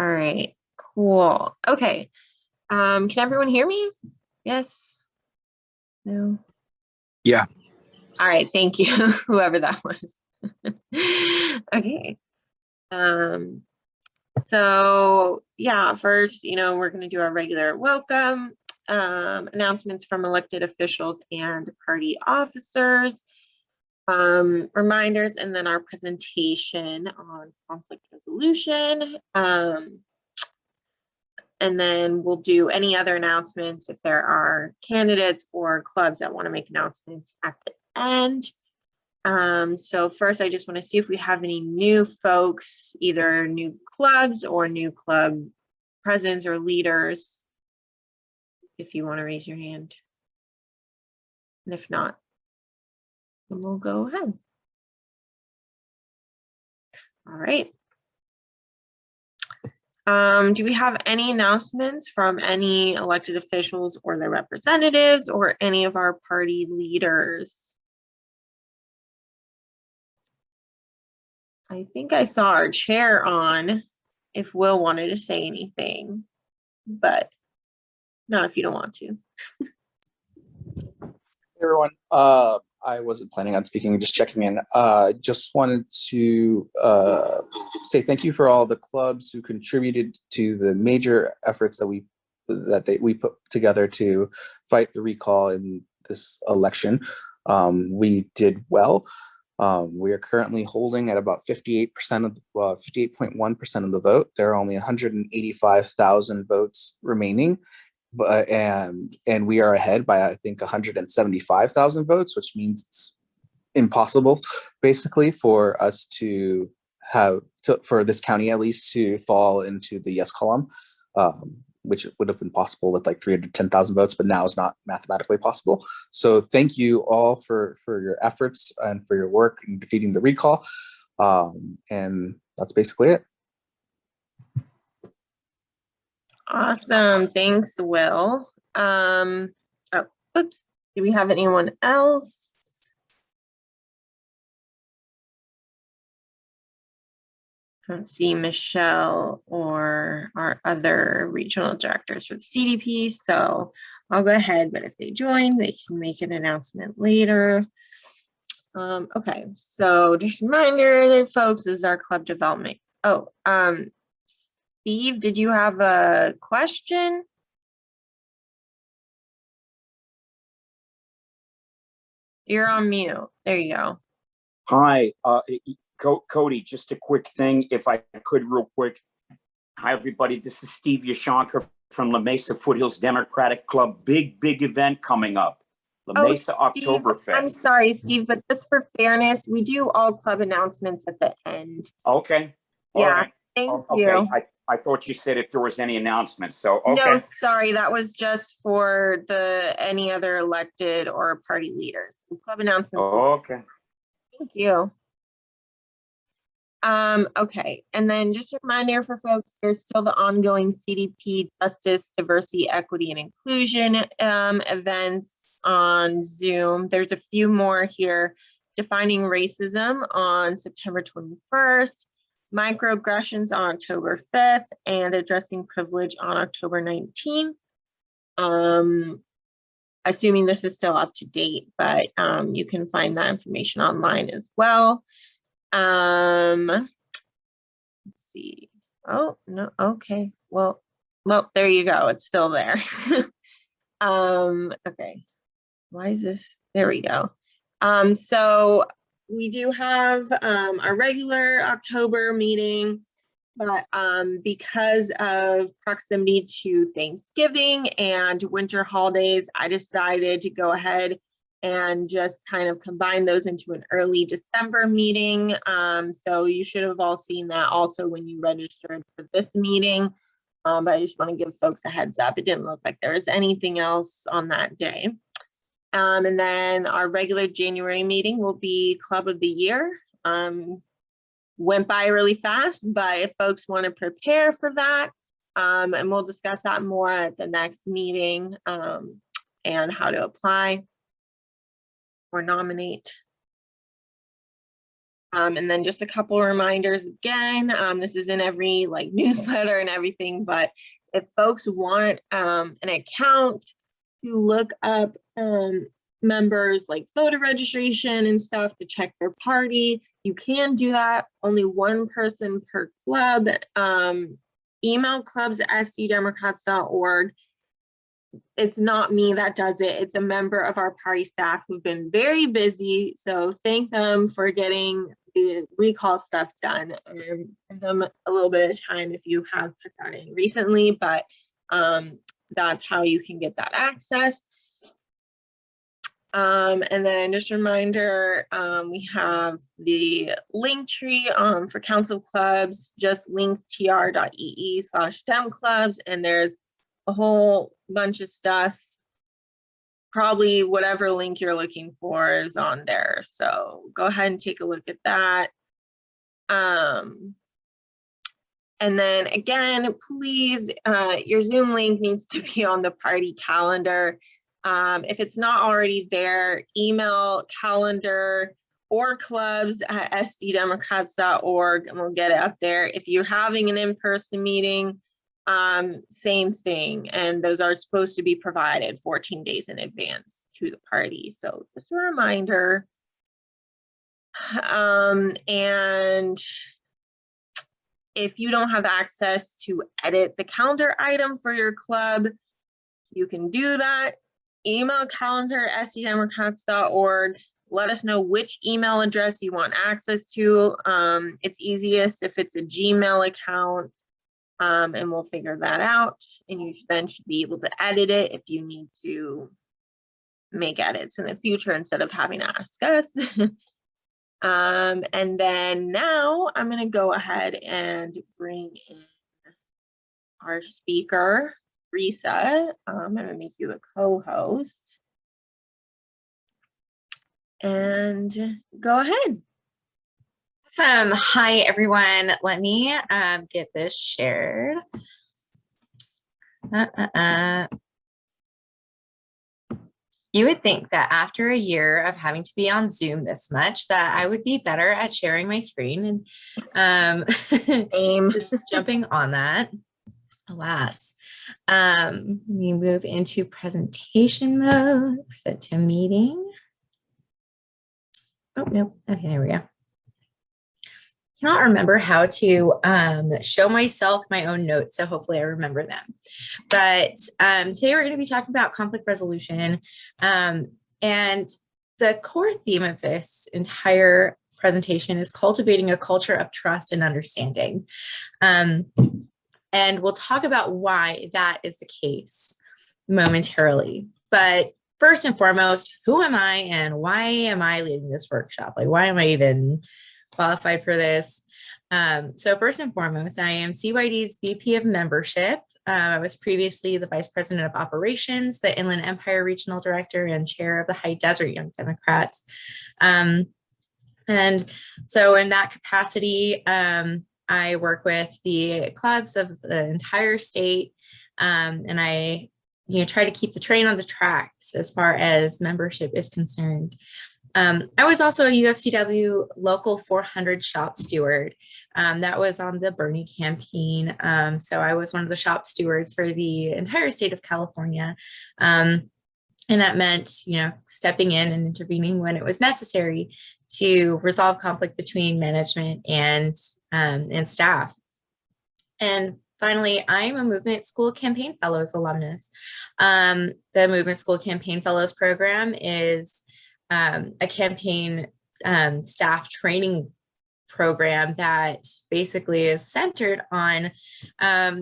All right, cool. Okay. Can everyone hear me? Yes? No? Yeah. All right, thank you, whoever that was. Okay. So yeah, first, we're going to do our regular welcome, announcements from elected officials and party officers, reminders, and then our presentation on conflict resolution. And then we'll do any other announcements if there are candidates or clubs that want to make announcements at the end. So first, I just want to see if we have any new folks, either new clubs or new club presidents or leaders, if you want to raise your hand. And if not, then we'll go ahead. All right. Do we have any announcements from any elected officials or their representatives or any of our party leaders? I think I saw our chair on if Will wanted to say anything, but not if you don't want to. Hey everyone, I wasn't planning on speaking, just checking in. Just wanted to say thank you for all the clubs who contributed to the major efforts that we put together to fight the recall in this election. We did well. We are currently holding at about 58% of 58.1% of the vote. There are only 185,000 votes remaining. But and we are ahead by I think 175,000 votes, which means it's impossible basically for us to for this county at least to fall into the yes column, which would have been possible with like 310,000 votes, but now is not mathematically possible. So thank you all for your efforts and for your work in defeating the recall, and that's basically it. Awesome, thanks, Will. Oh, oops, do we have anyone else? I don't see Michelle or our other regional directors for the CDP, so I'll go ahead, but if they join, they can make an announcement later. Okay, so just a reminder, folks, this is our club development. Oh, Steve, did you have a question? You're on mute. There you go. Hi, Cody, just a quick thing, if I could real quick. Hi, everybody. This is Steve Yashanka from La Mesa Foothills Democratic Club. Big event coming up. La Mesa Oktoberfest. I'm sorry, Steve, but just for fairness, we do all club announcements at the end. Okay. Yeah. All right. Thank you. I thought you said if there was any announcements, so okay. No, sorry, that was just for any other elected or party leaders. Club announcements. Okay. Thank you. Okay, and then just a reminder for folks, there's still the ongoing CDP Justice, Diversity, Equity, and Inclusion events on Zoom. There's a few more here. Defining Racism on September 21st, Microaggressions on October 5th, and Addressing Privilege on October 19th. Assuming this is still up to date, but you can find that information online as well. Let's see. Oh, no, okay. Well, there you go. It's still there. Okay. Why is this? There we go. So we do have our regular October meeting, but because of proximity to Thanksgiving and winter holidays, I decided to go ahead and just kind of combine those into an early December meeting. So you should have all seen that also when you registered for this meeting. But I just want to give folks a heads up. It didn't look like there was anything else on that day. And then our regular January meeting will be Club of the Year. Went by really fast, but if folks want to prepare for that, and we'll discuss that more at the next meeting, and how to apply or nominate. And then just a couple reminders again, this is in every like newsletter and everything, but if folks want an account to look up members like voter registration and stuff to check their party, you can do that. Only one person per club. Email clubs@scdemocrats.org. It's not me that does it. It's a member of our party staff who've been very busy. So thank them for getting the recall stuff done, and give them a little bit of time if you have put that in recently, but that's how you can get that access. And then just a reminder, we have the link tree for council clubs, just linktr.ee/demclubs, and there's a whole bunch of stuff. Probably whatever link you're looking for is on there. So go ahead and take a look at that. And then again, please, your Zoom link needs to be on the party calendar. If it's not already there, email calendar or clubs@sddemocrats.org and we'll get it up there. If you're having an in-person meeting, same thing. And those are supposed to be provided 14 days in advance to the party. So just a reminder. And if you don't have access to edit the calendar item for your club, you can do that. Email calendar@sddemocrats.org. Let us know which email address you want access to. It's easiest if it's a Gmail account, and we'll figure that out. And you then should be able to edit it if you need to make edits in the future instead of having to ask us. And then now I'm going to go ahead and bring in our speaker, Resa. I'm going to make you a co-host. And go ahead. Awesome. Hi, everyone. Let me get this shared. You would think that after a year of having to be on Zoom this much, that I would be better at sharing my screen and just jumping on that. Alas, we move into presentation mode, present to a meeting. Oh, no. Okay, there we go. I cannot remember how to show myself my own notes, so hopefully I remember them. But today we're going to be talking about conflict resolution, and the core theme of this entire presentation is cultivating a culture of trust and understanding. And we'll talk about why that is the case momentarily. But first and foremost, who am I and why am I leading this workshop? Like, why am I even qualified for this? So first and foremost, I am CYD's VP of Membership. I was previously the Vice President of Operations, the Inland Empire Regional Director, and Chair of the High Desert Young Democrats. And so in that capacity, I work with the clubs of the entire state, and I try to keep the train on the tracks as far as membership is concerned. I was also a UFCW Local 400 shop steward. That was on the Bernie campaign. So I was one of the shop stewards for the entire state of California. And that meant, stepping in and intervening when it was necessary to resolve conflict between management and staff. And finally, I'm a Movement School Campaign Fellows alumnus. The Movement School Campaign Fellows program is a campaign staff training program that basically is centered on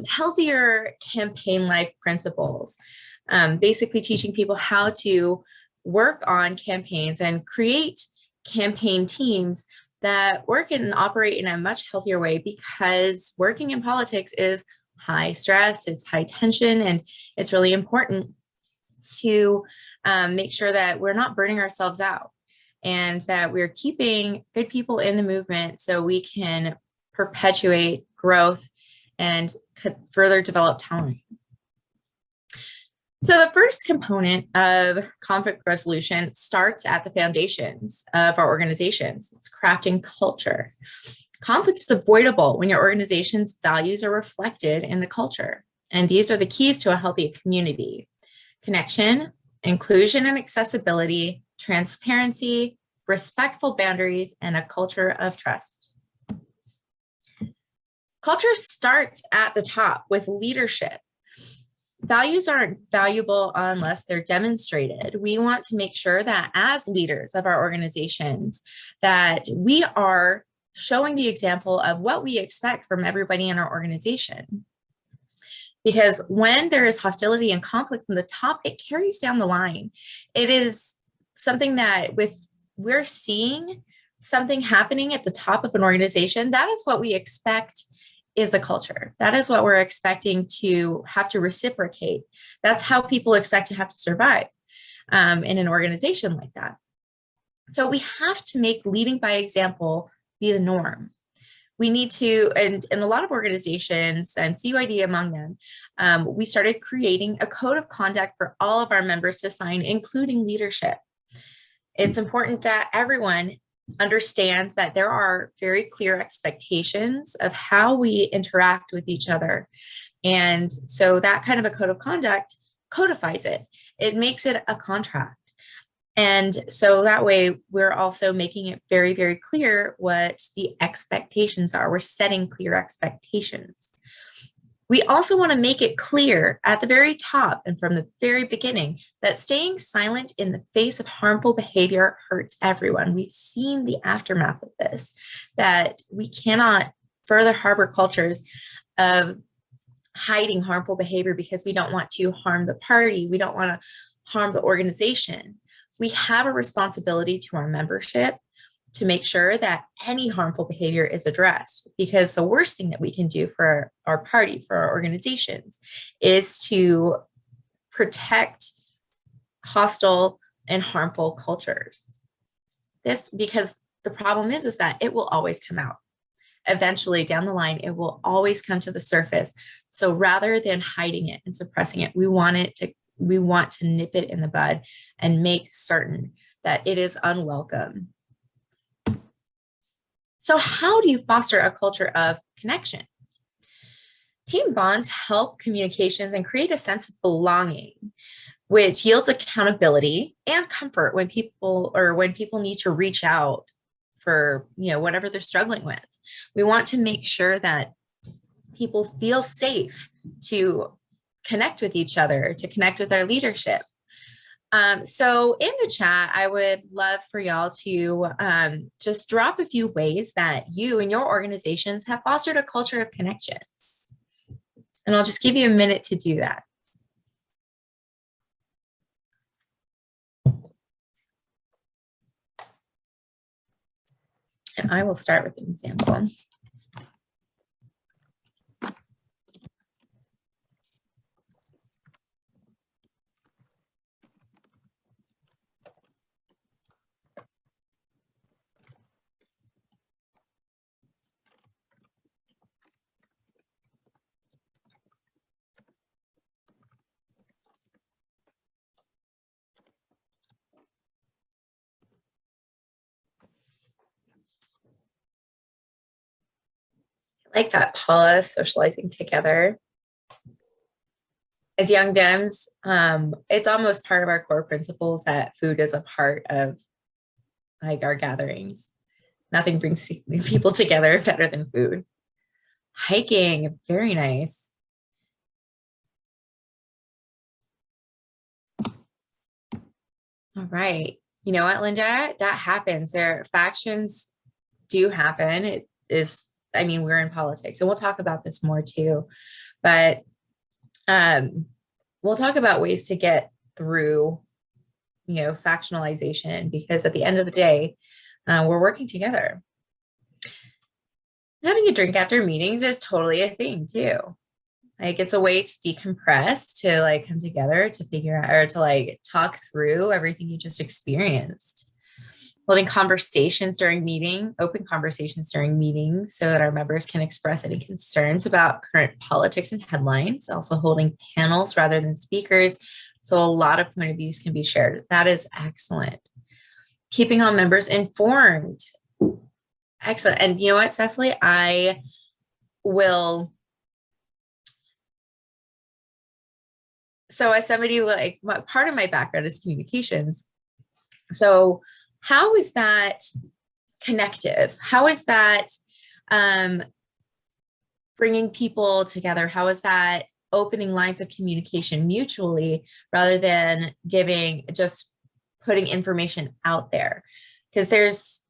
healthier campaign life principles, basically teaching people how to work on campaigns and create campaign teams that work and operate in a much healthier way, because working in politics is high stress, it's high tension, and it's really important to make sure that we're not burning ourselves out and that we're keeping good people in the movement so we can perpetuate growth and further develop talent. So the first component of conflict resolution starts at the foundations of our organizations. It's crafting culture. Conflict is avoidable when your organization's values are reflected in the culture. And these are the keys to a healthy community: connection, inclusion and accessibility, transparency, respectful boundaries, and a culture of trust. Culture starts at the top with leadership. Values aren't valuable unless they're demonstrated. We want to make sure that as leaders of our organizations, that we are showing the example of what we expect from everybody in our organization. Because when there is hostility and conflict from the top, it carries down the line. It is something that we're seeing something happening at the top of an organization. That is what we expect is the culture. That is what we're expecting to have to reciprocate. That's how people expect to have to survive in an organization like that. So we have to make leading by example be the norm. We need to, and in a lot of organizations, and CUID among them, we started creating a code of conduct for all of our members to sign, including leadership. It's important that everyone understands that there are very clear expectations of how we interact with each other. And so that kind of a code of conduct codifies it. It makes it a contract. And so that way we're also making it very, very clear what the expectations are. We're setting clear expectations. We also want to make it clear at the very top and from the very beginning that staying silent in the face of harmful behavior hurts everyone. We've seen the aftermath of this, that we cannot further harbor cultures of hiding harmful behavior because we don't want to harm the party. We don't want to harm the organization. We have a responsibility to our membership to make sure that any harmful behavior is addressed, because the worst thing that we can do for our party, for our organizations, is to protect hostile and harmful cultures. This, because the problem is that it will always come out. Eventually down the line, it will always come to the surface. So rather than hiding it and suppressing it, we want to nip it in the bud and make certain that it is unwelcome. So how do you foster a culture of connection? Team bonds help communications and create a sense of belonging, which yields accountability and comfort when people need to reach out for, whatever they're struggling with. We want to make sure that people feel safe to connect with each other, to connect with our leadership. So in the chat, I would love for y'all to just drop a few ways that you and your organizations have fostered a culture of connection. And I'll just give you a minute to do that. And I will start with an example. I like that, Paula, socializing together. As Young Dems, it's almost part of our core principles that food is a part of our gatherings. Nothing brings people together better than food. Hiking, very nice. All right. You know what, Linda? That happens. Factions do happen. It is, we're in politics, and we'll talk about this more too. But we'll talk about ways to get through, factionalization, because at the end of the day, we're working together. Having a drink after meetings is totally a thing too. It's a way to decompress, to come together, to figure out, or to talk through everything you just experienced. Holding conversations during open conversations during meetings, so that our members can express any concerns about current politics and headlines. Also holding panels rather than speakers, So a lot of point of views can be shared. That is excellent. Keeping all members informed. Excellent. And you know what, Cecily, I will. So as somebody like part of my background is communications. So how is that connective? How is that bringing people together? How is that opening lines of communication mutually rather than just putting information out there? Because there's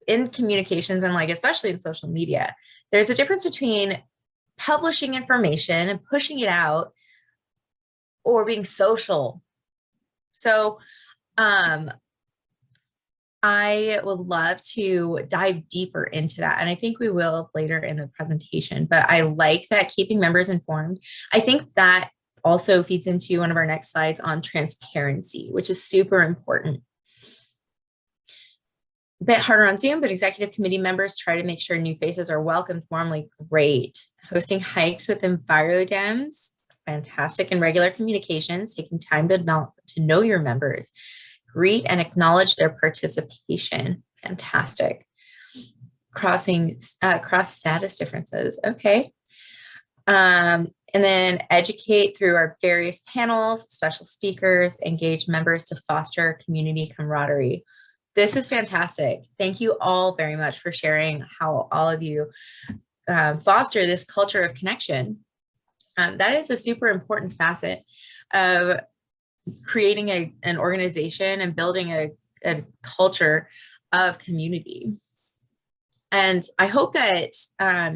in communications and like, especially in social media, there's a difference between publishing information and pushing it out or being social. So I would love to dive deeper into that. And I think we will later in the presentation, but I like that keeping members informed. I think that also feeds into one of our next slides on transparency, which is super important. A bit harder on Zoom, but executive committee members try to make sure new faces are welcomed warmly. Great. Hosting hikes with EnviroDems, fantastic. And regular communications, taking time to know your members. Greet and acknowledge their participation. Fantastic. Cross status differences. Okay. And then educate through our various panels, special speakers, engage members to foster community camaraderie. This is fantastic. Thank you all very much for sharing how all of you foster this culture of connection. That is a super important facet of creating an organization and building a culture of community. And I hope that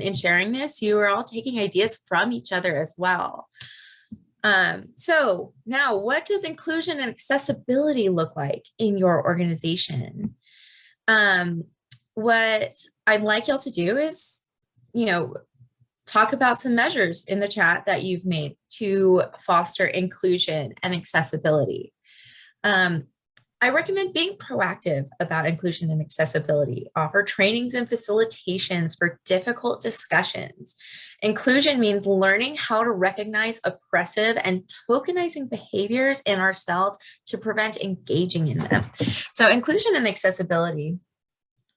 in sharing this, you are all taking ideas from each other as well. So now, what does inclusion and accessibility look like in your organization? What I'd like y'all to do is, talk about some measures in the chat that you've made to foster inclusion and accessibility. I recommend being proactive about inclusion and accessibility. Offer trainings and facilitations for difficult discussions. Inclusion means learning how to recognize oppressive and tokenizing behaviors in ourselves to prevent engaging in them. So inclusion and accessibility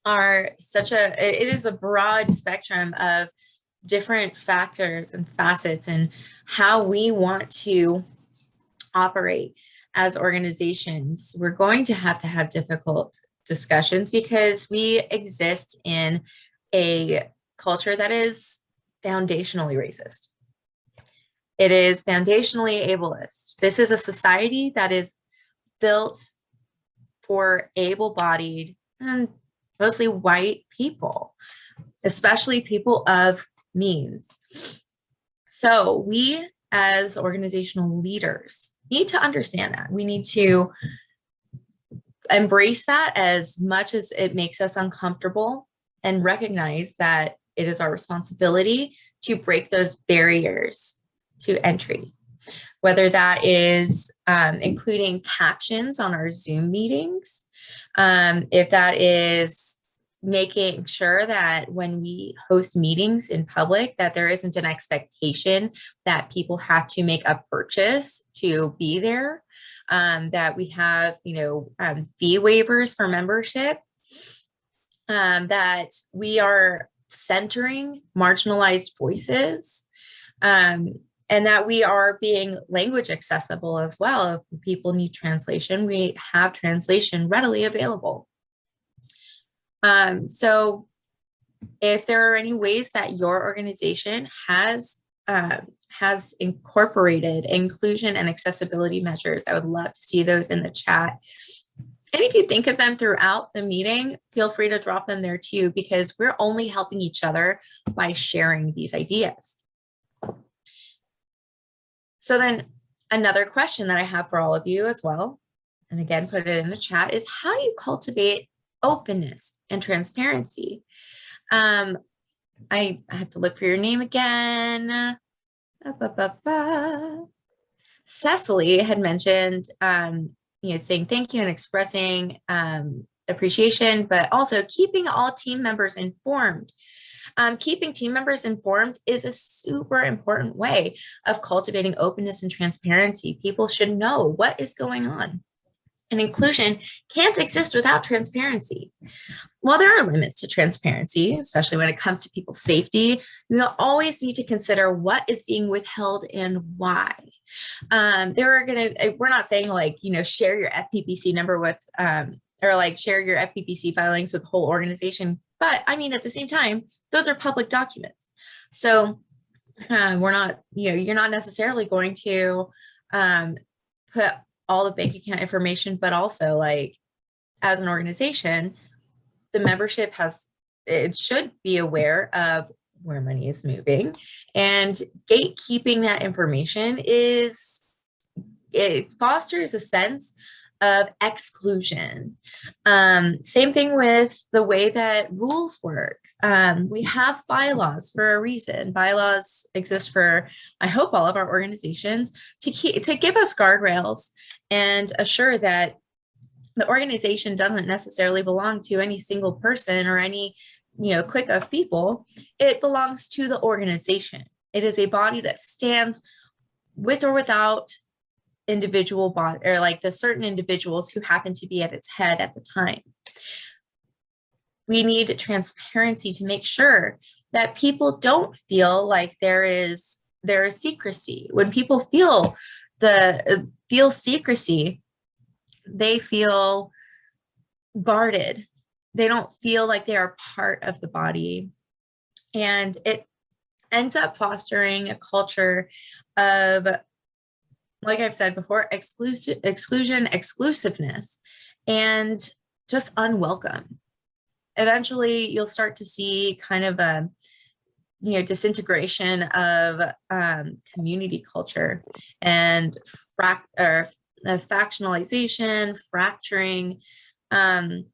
are it is a broad spectrum of different factors and facets and how we want to operate as organizations. We're going to have difficult discussions because we exist in a culture that is foundationally racist. It is foundationally ableist. This is a society that is built for able-bodied and mostly white people, especially people of means. So we as organizational leaders need to understand that. We need to embrace that as much as it makes us uncomfortable and recognize that it is our responsibility to break those barriers to entry, whether that is including captions on our Zoom meetings, if that is making sure that when we host meetings in public, that there isn't an expectation that people have to make a purchase to be there, that we have, fee waivers for membership, that we are centering marginalized voices, and that we are being language accessible as well. If people need translation, we have translation readily available. So if there are any ways that your organization has incorporated inclusion and accessibility measures, I would love to see those in the chat. And if you think of them throughout the meeting, feel free to drop them there too, because we're only helping each other by sharing these ideas. So then another question that I have for all of you as well, and again, put it in the chat, is how do you cultivate openness and transparency? I have to look for your name again. Cecily had mentioned, saying thank you and expressing appreciation, but also keeping all team members informed. Keeping team members informed is a super important way of cultivating openness and transparency. People should know what is going on. And inclusion can't exist without transparency. While there are limits to transparency, especially when it comes to people's safety, we'll always need to consider what is being withheld and why. We're not saying like, share your FPPC number with, or like share your FPPC filings with the whole organization. But I mean, at the same time, those are public documents. So we're not, you're not necessarily going to put all the bank account information, but also like as an organization, the membership should be aware of where money is moving, and gatekeeping that information it fosters a sense of exclusion. Same thing with the way that rules work. We have bylaws for a reason. Bylaws exist for, I hope, all of our organizations to give us guardrails and assure that the organization doesn't necessarily belong to any single person or any, clique of people. It belongs to the organization. It is a body that stands with or without individual body, or like the certain individuals who happen to be at its head at the time. We need transparency to make sure that people don't feel like there is secrecy. When people feel secrecy, they feel guarded. They don't feel like they are part of the body. And it ends up fostering a culture of, like I've said before, exclusion, exclusiveness, and just unwelcome. Eventually, you'll start to see kind of a, disintegration of community culture and factionalization, fracturing. And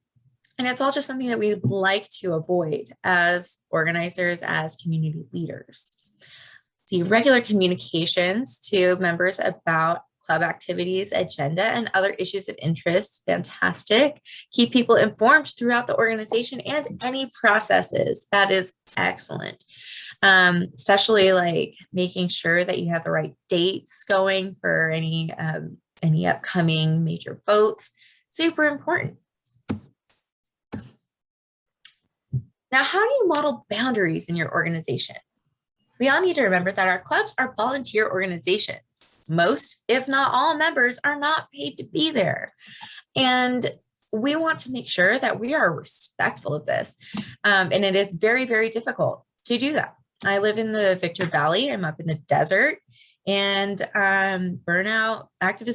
it's all just something that we like to avoid as organizers, as community leaders. See, regular communications to members about club activities, agenda, and other issues of interest, fantastic. Keep people informed throughout the organization and any processes. That is excellent. Especially like making sure that you have the right dates going for any upcoming major votes. Super important. Now, how do you model boundaries in your organization? We all need to remember that our clubs are volunteer organizations. Most, if not all, members are not paid to be there. And we want to make sure that we are respectful of this. And it is very, very difficult to do that. I live in the Victor Valley. I'm up in the desert. And activist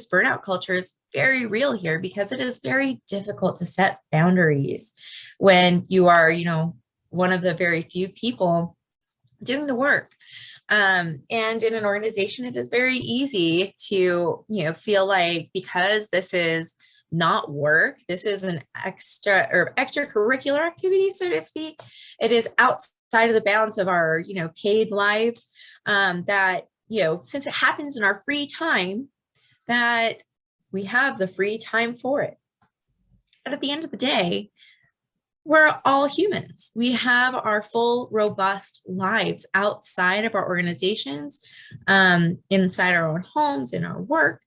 burnout culture is very real here because it is very difficult to set boundaries when you are, one of the very few people doing the work. And in an organization, it is very easy to, feel like because this is not work, this is an extracurricular activity, so to speak. It is outside of the bounds of our, paid lives, that, since it happens in our free time, that we have the free time for it. But at the end of the day, we're all humans. We have our full, robust lives outside of our organizations, inside our own homes, in our work.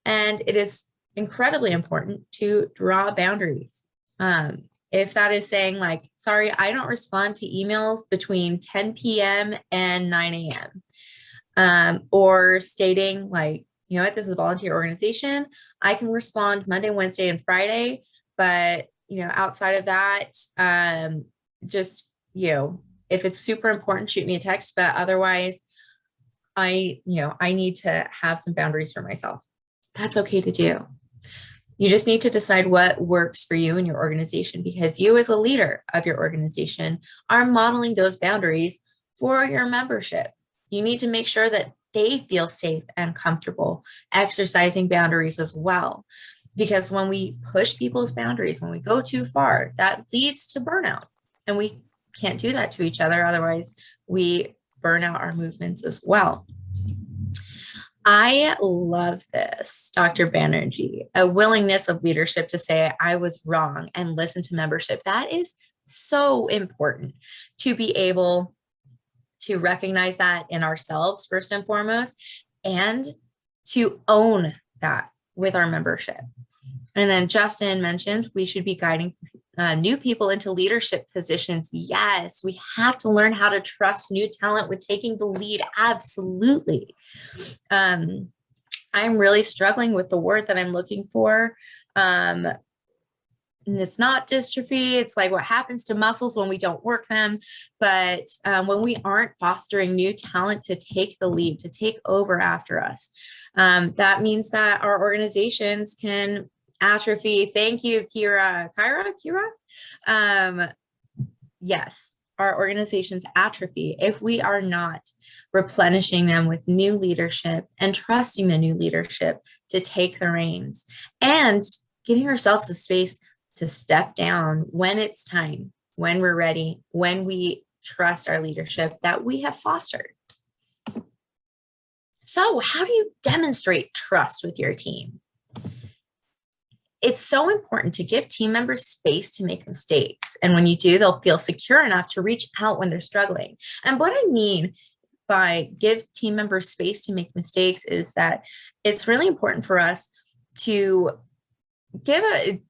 And it is incredibly important to draw boundaries. If that is saying like, sorry, I don't respond to emails between 10 p.m. and 9 a.m. Or stating like, this is a volunteer organization. I can respond Monday, Wednesday, and Friday, but outside of that, if it's super important, shoot me a text, but otherwise I need to have some boundaries for myself. That's okay to do. You just need to decide what works for you and your organization, because you as a leader of your organization are modeling those boundaries for your membership. You need to make sure that they feel safe and comfortable exercising boundaries as well. Because when we push people's boundaries, when we go too far, that leads to burnout. And we can't do that to each other. Otherwise, we burn out our movements as well. I love this, Dr. Banerjee, a willingness of leadership to say, I was wrong and listen to membership. That is So important to be able to recognize that in ourselves first and foremost, and to own that with our membership. And then Justin mentions we should be guiding new people into leadership positions. Yes, we have to learn how to trust new talent with taking the lead. Absolutely. I'm really struggling with the word that I'm looking for. And it's not dystrophy. It's like what happens to muscles when we don't work them. But when we aren't fostering new talent to take the lead, to take over after us, that means that our organizations can atrophy. Thank you, Kira. Yes, our organizations atrophy if we are not replenishing them with new leadership and trusting the new leadership to take the reins and giving ourselves the space to step down when it's time, when we're ready, when we trust our leadership that we have fostered. So, how do you demonstrate trust with your team? It's so important to give team members space to make mistakes. And when you do, they'll feel secure enough to reach out when they're struggling. And what I mean by give team members space to make mistakes is that it's really important for us to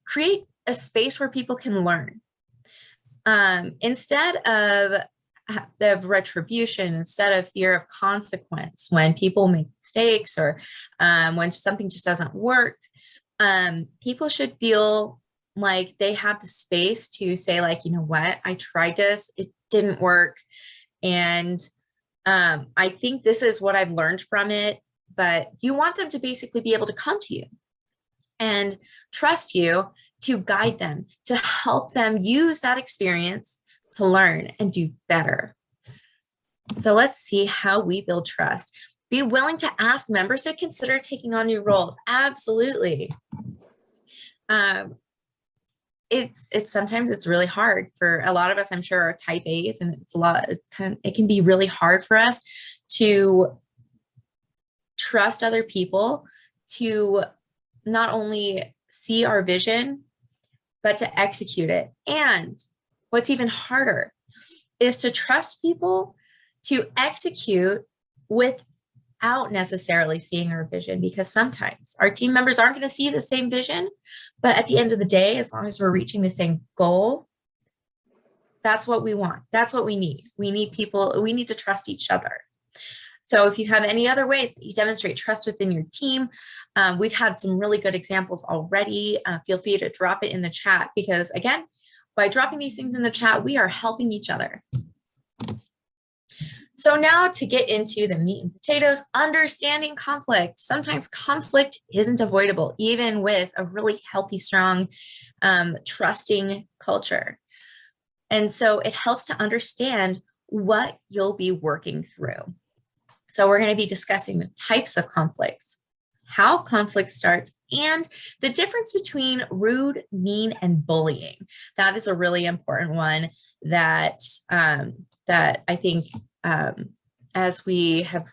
create a space where people can learn. Instead of retribution, instead of fear of consequence when people make mistakes or when something just doesn't work, people should feel like they have the space to say, like, you know what, I tried this, it didn't work. And I think this is what I've learned from it. But you want them to basically be able to come to you and trust you to guide them, to help them use that experience to learn and do better. So let's see how we build trust. Be willing to ask members to consider taking on new roles. Absolutely. It's sometimes it's really hard for a lot of us, I'm sure, are type A's, and it can be really hard for us to trust other people to not only see our vision, but to execute it. And what's even harder is to trust people to execute without necessarily seeing our vision, because sometimes our team members aren't going to see the same vision, but at the end of the day, as long as we're reaching the same goal, that's what we want. That's what we need. We need to trust each other. So if you have any other ways that you demonstrate trust within your team, we've had some really good examples already. Feel free to drop it in the chat, because again, by dropping these things in the chat, we are helping each other. So now to get into the meat and potatoes, understanding conflict. Sometimes conflict isn't avoidable, even with a really healthy, strong, trusting culture. And so it helps to understand what you'll be working through. So we're going to be discussing the types of conflicts, how conflict starts, and the difference between rude, mean, and bullying. That is a really important one that I think as we have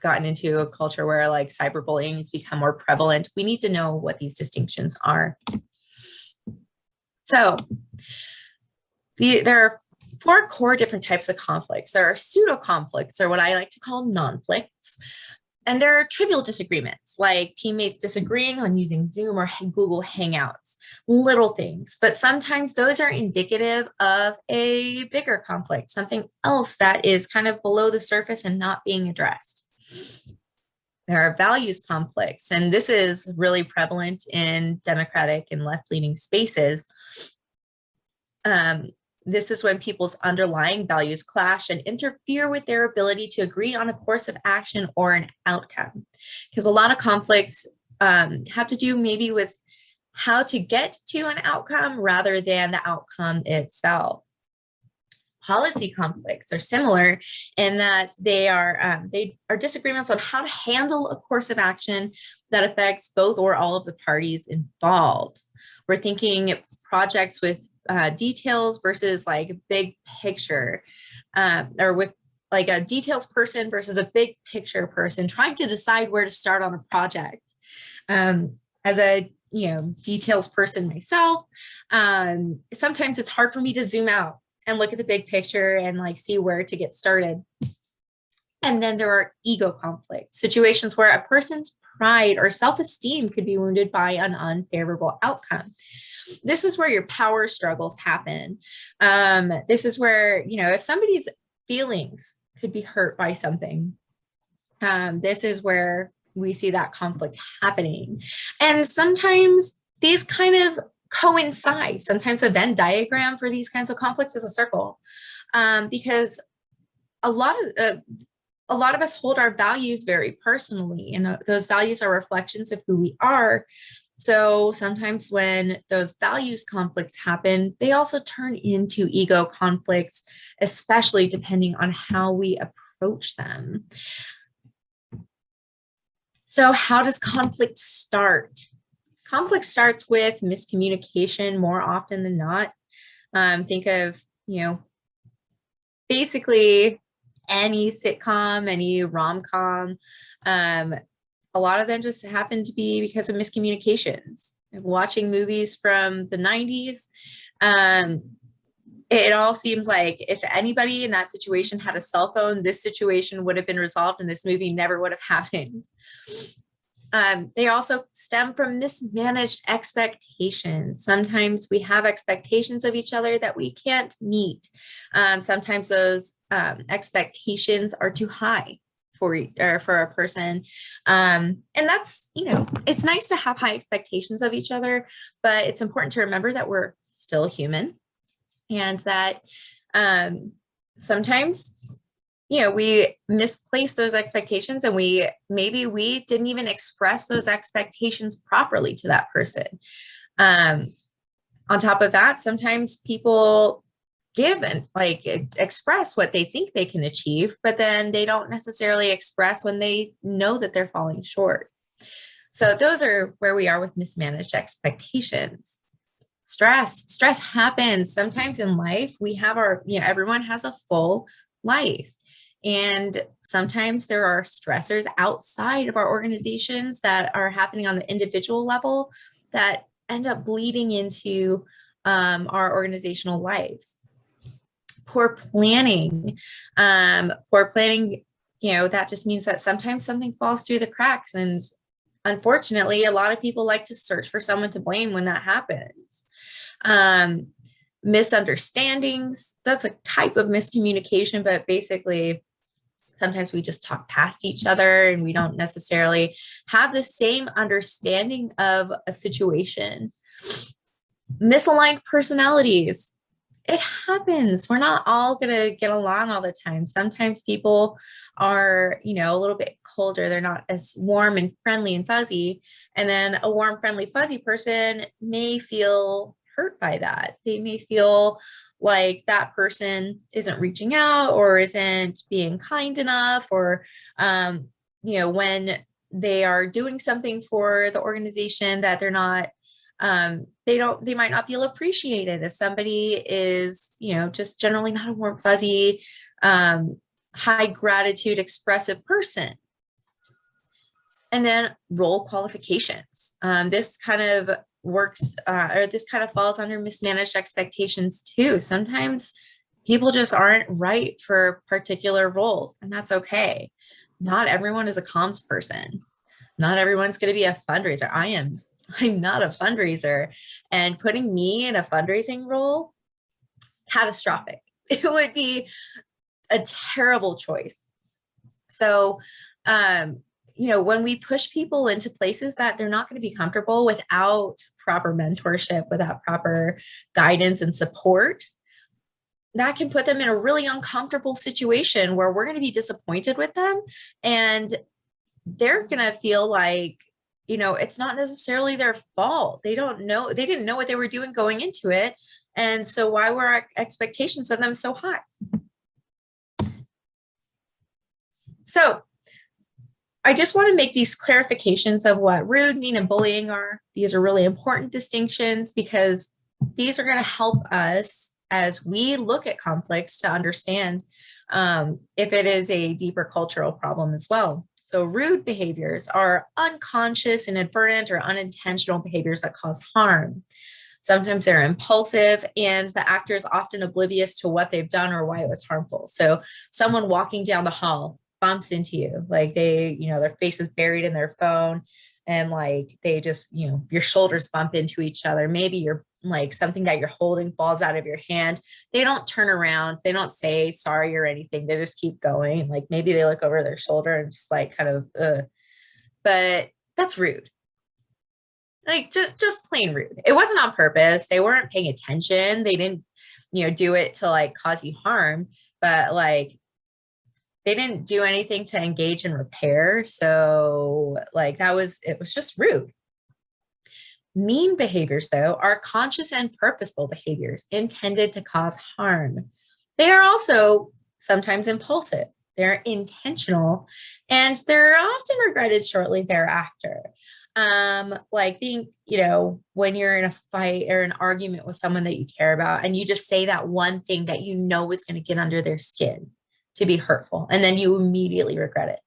gotten into a culture where like cyberbullying has become more prevalent, we need to know what these distinctions are. So there are 4 core different types of conflicts. There are pseudo conflicts, or what I like to call non-flicts. And there are trivial disagreements, like teammates disagreeing on using Zoom or Google Hangouts, little things. But sometimes those are indicative of a bigger conflict, something else that is kind of below the surface and not being addressed. There are values conflicts, and this is really prevalent in democratic and left-leaning spaces. This is when people's underlying values clash and interfere with their ability to agree on a course of action or an outcome. Because a lot of conflicts have to do maybe with how to get to an outcome rather than the outcome itself. Policy conflicts are similar in that they are disagreements on how to handle a course of action that affects both or all of the parties involved. We're thinking projects with details versus like big picture, or with like a details person versus a big picture person trying to decide where to start on a project. As a details person myself. Sometimes it's hard for me to zoom out and look at the big picture and like see where to get started. And then there are ego conflicts, situations where a person's pride or self-esteem could be wounded by an unfavorable outcome. This is where your power struggles happen. This is where, if somebody's feelings could be hurt by something, this is where we see that conflict happening. And sometimes these kind of coincide. Sometimes a Venn diagram for these kinds of conflicts is a circle, because a lot of us hold our values very personally, and those values are reflections of who we are. So sometimes when those values conflicts happen, they also turn into ego conflicts, especially depending on how we approach them. So how does conflict start? Conflict starts with miscommunication more often than not. Think of, basically any sitcom, any rom-com. A lot of them just happen to be because of miscommunications. Watching movies from the 90s, it all seems like if anybody in that situation had a cell phone, this situation would have been resolved and this movie never would have happened. They also stem from mismanaged expectations. Sometimes we have expectations of each other that we can't meet. Sometimes those expectations are too high for a person. And that's, it's nice to have high expectations of each other, but it's important to remember that we're still human, and that sometimes, we misplace those expectations, and maybe we didn't even express those expectations properly to that person. On top of that, sometimes people give and express what they think they can achieve, but then they don't necessarily express when they know that they're falling short. So those are where we are with mismanaged expectations. Stress happens sometimes in life. We have everyone has a full life. And sometimes there are stressors outside of our organizations that are happening on the individual level that end up bleeding into our organizational lives. Poor planning, that just means that sometimes something falls through the cracks. And unfortunately, a lot of people like to search for someone to blame when that happens. Misunderstandings, that's a type of miscommunication, but basically, sometimes we just talk past each other and we don't necessarily have the same understanding of a situation. Misaligned personalities. It happens. We're not all going to get along all the time. Sometimes people are, a little bit colder. They're not as warm and friendly and fuzzy. And then a warm, friendly, fuzzy person may feel hurt by that. They may feel like that person isn't reaching out or isn't being kind enough, or, when they are doing something for the organization that they're not, they might not feel appreciated if somebody is, just generally not a warm, fuzzy, high gratitude, expressive person. And then role qualifications. This kind of works, or this kind of falls under mismanaged expectations too. Sometimes people just aren't right for particular roles, and that's okay. Not everyone is a comms person. Not everyone's going to be a fundraiser. I'm not a fundraiser, and putting me in a fundraising role, catastrophic. It would be a terrible choice. So, when we push people into places that they're not going to be comfortable without proper mentorship, without proper guidance and support, that can put them in a really uncomfortable situation where we're going to be disappointed with them, and they're going to feel like, it's not necessarily their fault. They didn't know what they were doing going into it. And so why were our expectations of them so high? So I just want to make these clarifications of what rude, mean, and bullying are. These are really important distinctions because these are going to help us as we look at conflicts to understand if it is a deeper cultural problem as well. So rude behaviors are unconscious, inadvertent, or unintentional behaviors that cause harm. Sometimes they're impulsive, and the actor is often oblivious to what they've done or why it was harmful. So someone walking down the hall bumps into you, like their face is buried in their phone, and like they just, your shoulders bump into each other. Maybe you're like something that you're holding falls out of your hand. They don't turn around. They don't say sorry or anything. They just keep going. Like maybe they look over their shoulder and just like kind of, but that's rude. Like just plain rude. It wasn't on purpose. They weren't paying attention. They didn't, do it to like cause you harm, but like they didn't do anything to engage in repair. So like it was just rude. Mean behaviors, though, are conscious and purposeful behaviors intended to cause harm. They are also sometimes impulsive. They're intentional, and they're often regretted shortly thereafter. Think, when you're in a fight or an argument with someone that you care about, and you just say that one thing that you know is going to get under their skin to be hurtful, and then you immediately regret it.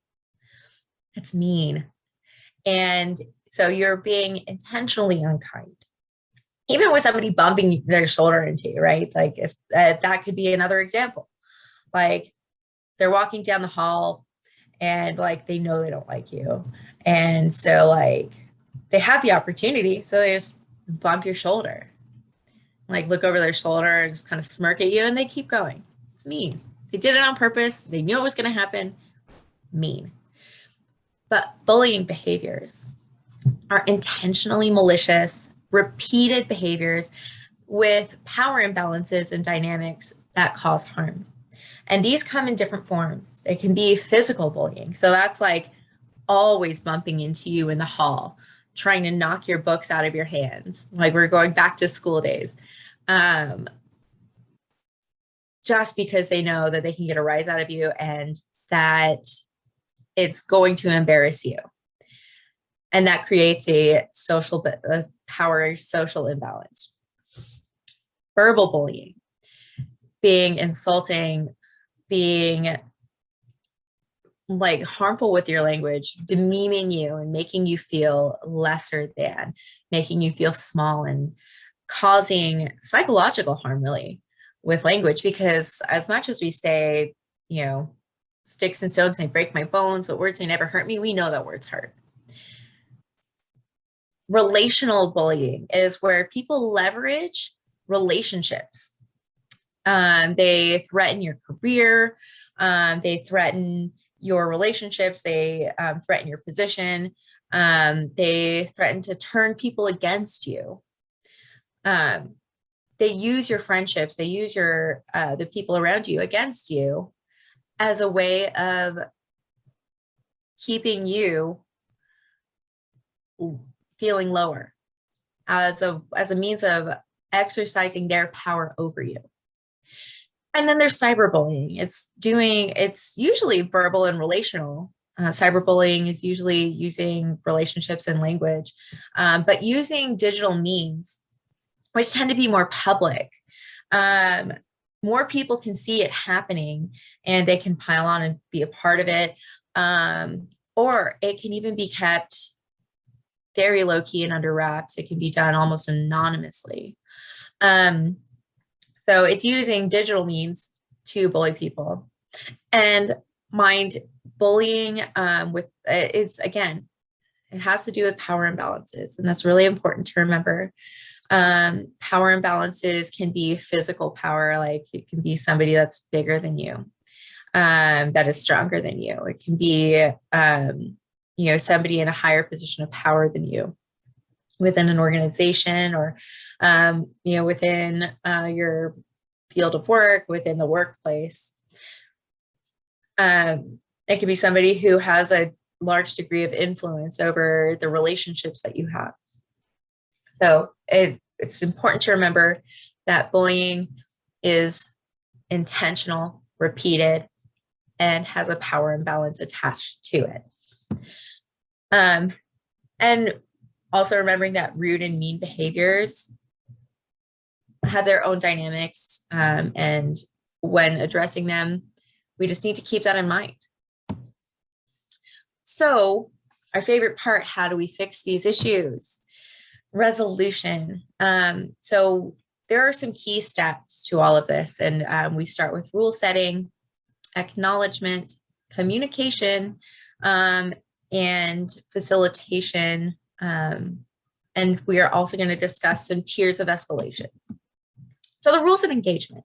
It's mean. And so you're being intentionally unkind, even with somebody bumping their shoulder into you, right? Like if that could be another example, like they're walking down the hall and like, they know they don't like you. And so like they have the opportunity. So they just bump your shoulder, like look over their shoulder and just kind of smirk at you, and they keep going. It's mean. They did it on purpose. They knew it was going to happen. Mean. But bullying behaviors are intentionally malicious, repeated behaviors with power imbalances and dynamics that cause harm. And these come in different forms. It can be physical bullying. So that's like always bumping into you in the hall, trying to knock your books out of your hands. Like we're going back to school days. Just because they know that they can get a rise out of you and that it's going to embarrass you. And that creates a power social imbalance. Verbal bullying, being insulting, being like harmful with your language, demeaning you and making you feel lesser than, making you feel small, and causing psychological harm really with language. Because as much as we say, sticks and stones may break my bones, but words may never hurt me, we know that words hurt. Relational bullying is where people leverage relationships. They threaten your career. They threaten your relationships. They threaten your position. They threaten to turn people against you. They use your friendships. They use the people around you against you as a way of keeping you feeling lower, as a means of exercising their power over you. And then there's cyberbullying. It's usually verbal and relational. Cyberbullying is usually using relationships and language, but using digital means, which tend to be more public. More people can see it happening and they can pile on and be a part of it. Or it can even be kept very low key and under wraps. It can be done almost anonymously. So it's using digital means to bully people. And mind bullying it has to do with power imbalances. And that's really important to remember. Power imbalances can be physical power, like it can be somebody that's bigger than you, that is stronger than you. It can be, somebody in a higher position of power than you within an organization, or, within your field of work, within the workplace. It could be somebody who has a large degree of influence over the relationships that you have. So it's important to remember that bullying is intentional, repeated, and has a power imbalance attached to it. And also remembering that rude and mean behaviors have their own dynamics. And when addressing them, we just need to keep that in mind. So our favorite part, how do we fix these issues? Resolution. So there are some key steps to all of this. And we start with rule setting, acknowledgement, communication, and facilitation. And we are also going to discuss some tiers of escalation. So the rules of engagement.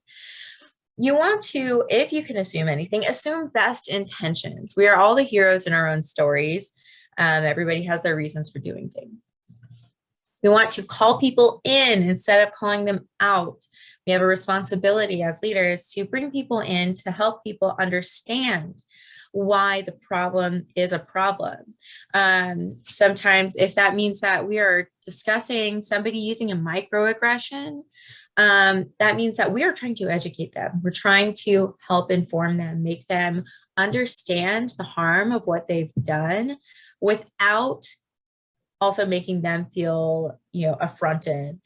You want to, if you can assume anything, assume best intentions. We are all the heroes in our own stories. Everybody has their reasons for doing things. We want to call people in instead of calling them out. We have a responsibility as leaders to bring people in to help people understand why the problem is a problem. Sometimes if that means that we are discussing somebody using a microaggression, that means that we are trying to educate them. We're trying to help inform them, make them understand the harm of what they've done without also making them feel, affronted,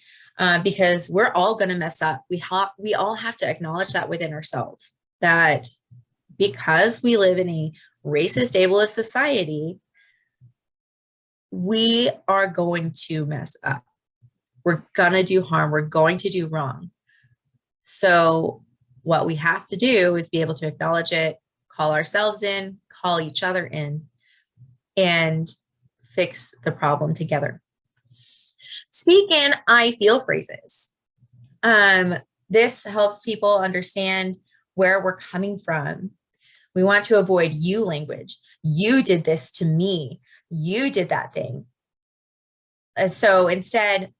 because we're all going to mess up. We all have to acknowledge that within ourselves, that because we live in a racist, ableist society, we are going to mess up. We're going to do harm. We're going to do wrong. So what we have to do is be able to acknowledge it, call ourselves in, call each other in, and fix the problem together. Speak in I feel phrases. This helps people understand where we're coming from. We want to avoid you language. You did this to me. You did that thing. So instead,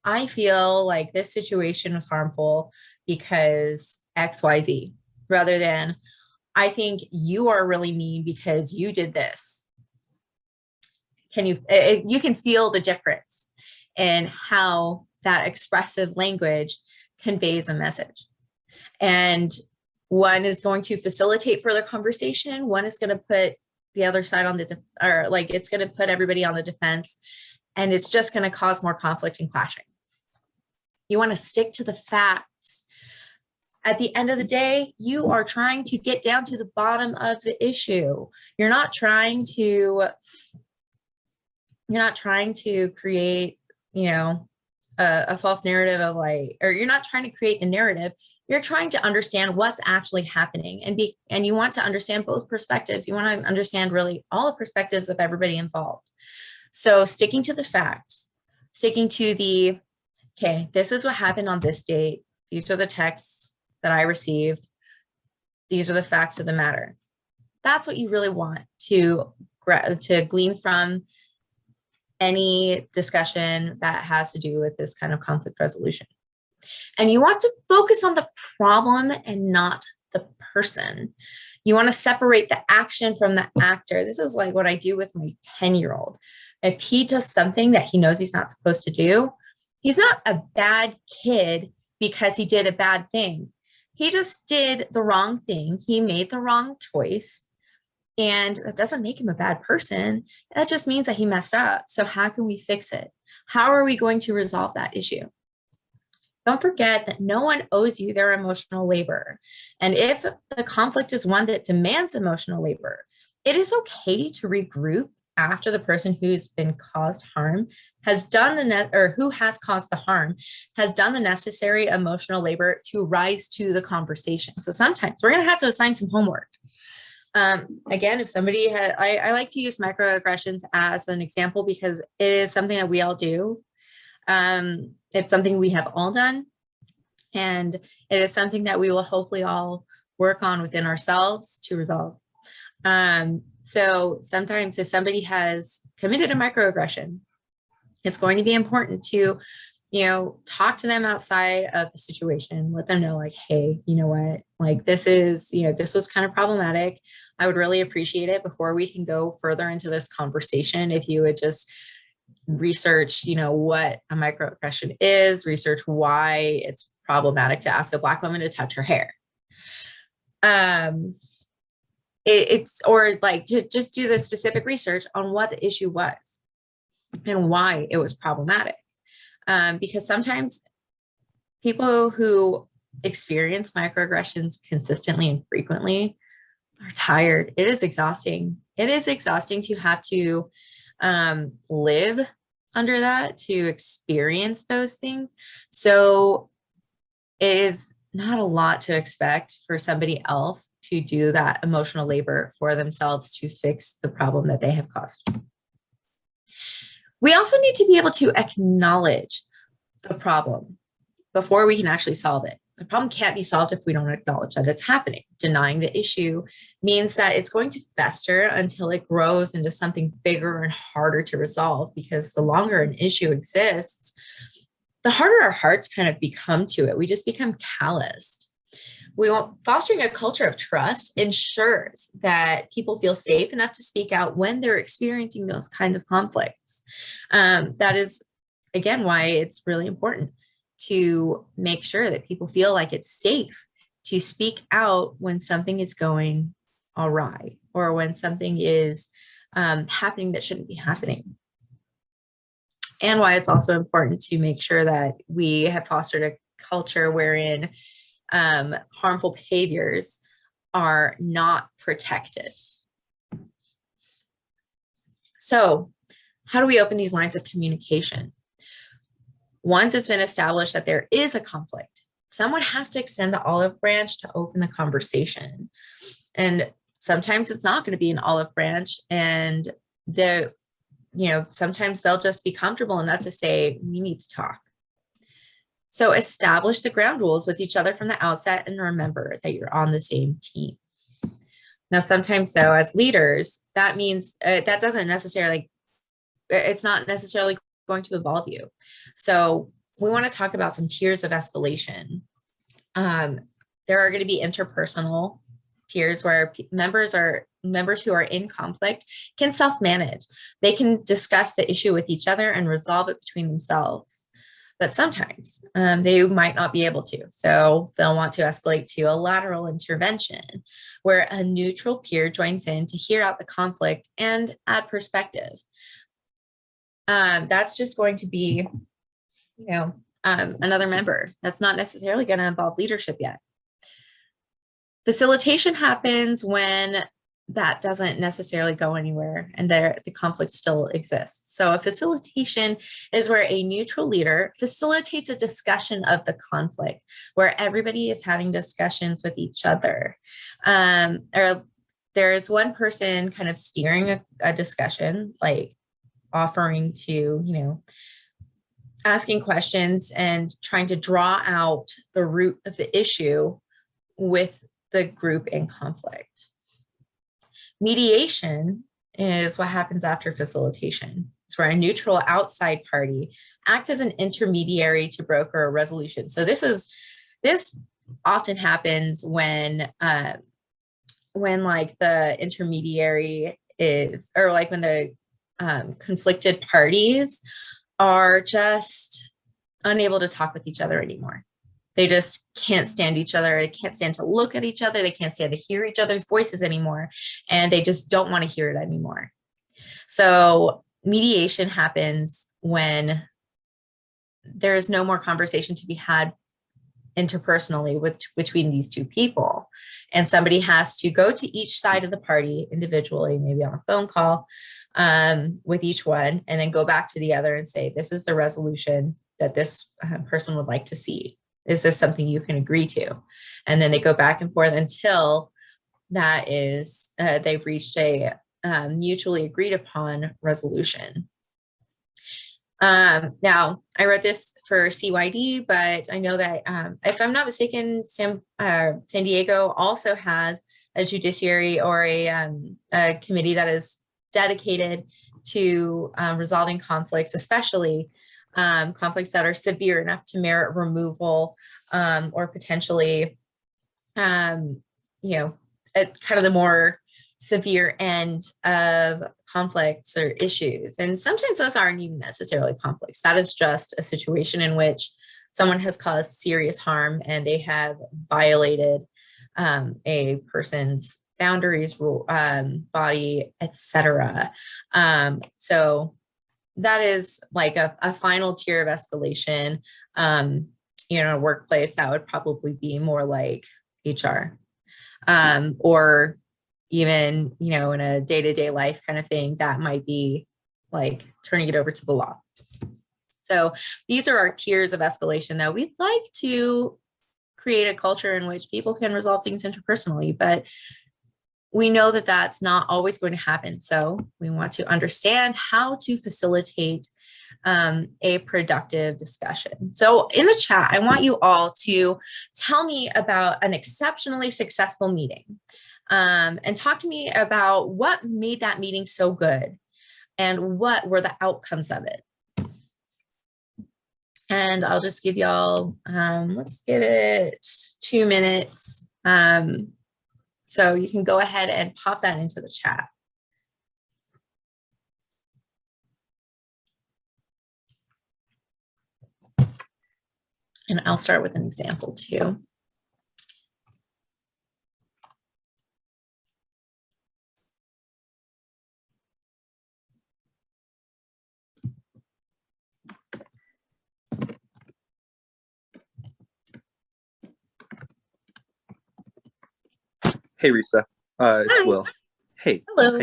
I feel like this situation was harmful because XYZ, rather than I think you are really mean because you did this. You can feel the difference in how that expressive language conveys a message. And one is going to facilitate further conversation. One is going to put the other side on it's going to put everybody on the defense, and it's just going to cause more conflict and clashing. You want to stick to the facts. At the end of the day, you are trying to get down to the bottom of the issue. You're not trying to create, a false narrative of or you're not trying to create the narrative. You're trying to understand what's actually happening, and you want to understand both perspectives. You want to understand really all the perspectives of everybody involved. So sticking to the facts, sticking to okay, this is what happened on this date. These are the texts that I received. These are the facts of the matter. That's what you really want to glean from any discussion that has to do with this kind of conflict resolution. And you want to focus on the problem and not the person. You want to separate the action from the actor. This is like what I do with my 10-year-old. If he does something that he knows he's not supposed to do, he's not a bad kid because he did a bad thing. He just did the wrong thing. He made the wrong choice. And that doesn't make him a bad person. That just means that he messed up. So how can we fix it? How are we going to resolve that issue? Don't forget that no one owes you their emotional labor. And if the conflict is one that demands emotional labor, it is okay to regroup after the person who's been caused harm has done who has caused the harm has done the necessary emotional labor to rise to the conversation. So sometimes we're going to have to assign some homework. Again, if somebody I like to use microaggressions as an example because it is something that we all do. It's something we have all done, and it is something that we will hopefully all work on within ourselves to resolve. So sometimes if somebody has committed a microaggression, it's going to be important to, talk to them outside of the situation, let them know hey, you know what, this was kind of problematic. I would really appreciate it before we can go further into this conversation if you would just research, what a microaggression is, research why it's problematic to ask a Black woman to touch her hair. Just do the specific research on what the issue was and why it was problematic. Because sometimes people who experience microaggressions consistently and frequently are tired. It is exhausting. It is exhausting to have to live under that, to experience those things. So it is not a lot to expect for somebody else to do that emotional labor for themselves to fix the problem that they have caused. We also need to be able to acknowledge the problem before we can actually solve it. The problem can't be solved if we don't acknowledge that it's happening. Denying the issue means that it's going to fester until it grows into something bigger and harder to resolve, because the longer an issue exists, the harder our hearts kind of become to it. We just become calloused. Fostering a culture of trust ensures that people feel safe enough to speak out when they're experiencing those kind of conflicts. That is, again, why it's really important to make sure that people feel like it's safe to speak out when something is going awry, or when something is happening that shouldn't be happening. And why it's also important to make sure that we have fostered a culture wherein harmful behaviors are not protected. So, how do we open these lines of communication? Once it's been established that there is a conflict, someone has to extend the olive branch to open the conversation. And sometimes it's not going to be an olive branch, and sometimes they'll just be comfortable enough to say, we need to talk. So establish the ground rules with each other from the outset, and remember that you're on the same team. Now, sometimes though, as leaders, that means that doesn't necessarily, it's not necessarily going to involve you. So we want to talk about some tiers of escalation. There are going to be interpersonal tiers where members who are in conflict can self-manage. They can discuss the issue with each other and resolve it between themselves. But sometimes they might not be able to. So they'll want to escalate to a lateral intervention where a neutral peer joins in to hear out the conflict and add perspective. That's just going to be, another member. That's not necessarily going to involve leadership yet. Facilitation happens when that doesn't necessarily go anywhere and the conflict still exists. So a facilitation is where a neutral leader facilitates a discussion of the conflict, where everybody is having discussions with each other. Or there is one person kind of steering a discussion, like offering to, asking questions and trying to draw out the root of the issue with the group in conflict. Mediation is what happens after facilitation. It's where a neutral outside party acts as an intermediary to broker a resolution. So this often happens when like the intermediary is, or like when the conflicted parties are just unable to talk with each other anymore. They just can't stand each other. They can't stand to look at each other. They can't stand to hear each other's voices anymore. And they just don't want to hear it anymore. So mediation happens when there is no more conversation to be had interpersonally between these two people. And somebody has to go to each side of the party individually, maybe on a phone call with each one, and then go back to the other and say, this is the resolution that this person would like to see. Is this something you can agree to? And then they go back and forth until that is, they've reached a mutually agreed upon resolution. Now, I wrote this for CYD, but I know that if I'm not mistaken, San Diego also has a judiciary or a committee that is dedicated to resolving conflicts, especially conflicts that are severe enough to merit removal, or potentially, at kind of the more severe end of conflicts or issues. And sometimes those aren't even necessarily conflicts. That is just a situation in which someone has caused serious harm and they have violated a person's boundaries, rule, body, etc. So that is like a final tier of escalation. In a workplace, that would probably be more like HR, or even, you know, in a day-to-day life kind of thing, that might be like turning it over to the law. So these are our tiers of escalation, though. We'd like to create a culture in which people can resolve things interpersonally, but we know that that's not always going to happen. So we want to understand how to facilitate a productive discussion. So in the chat, I want you all to tell me about an exceptionally successful meeting, and talk to me about what made that meeting so good and what were the outcomes of it. And I'll just give y'all, let's give it 2 minutes. So you can go ahead and pop that into the chat. And I'll start with an example too. Hey, Resa. It's Hi. Will. Hey. Hello.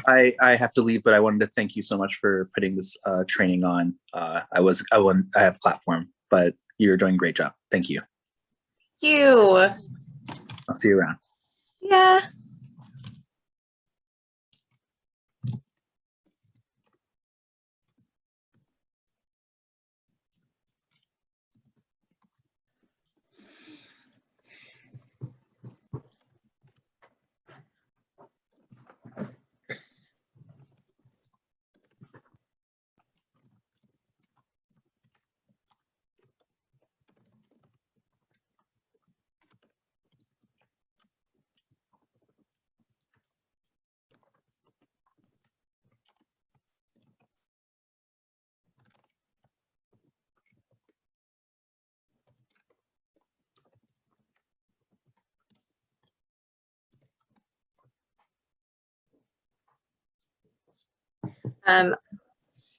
Hey. I have to leave, but I wanted to thank you so much for putting this training on. I have a platform, but you're doing a great job. Thank you. Thank you. I'll see you around. Yeah.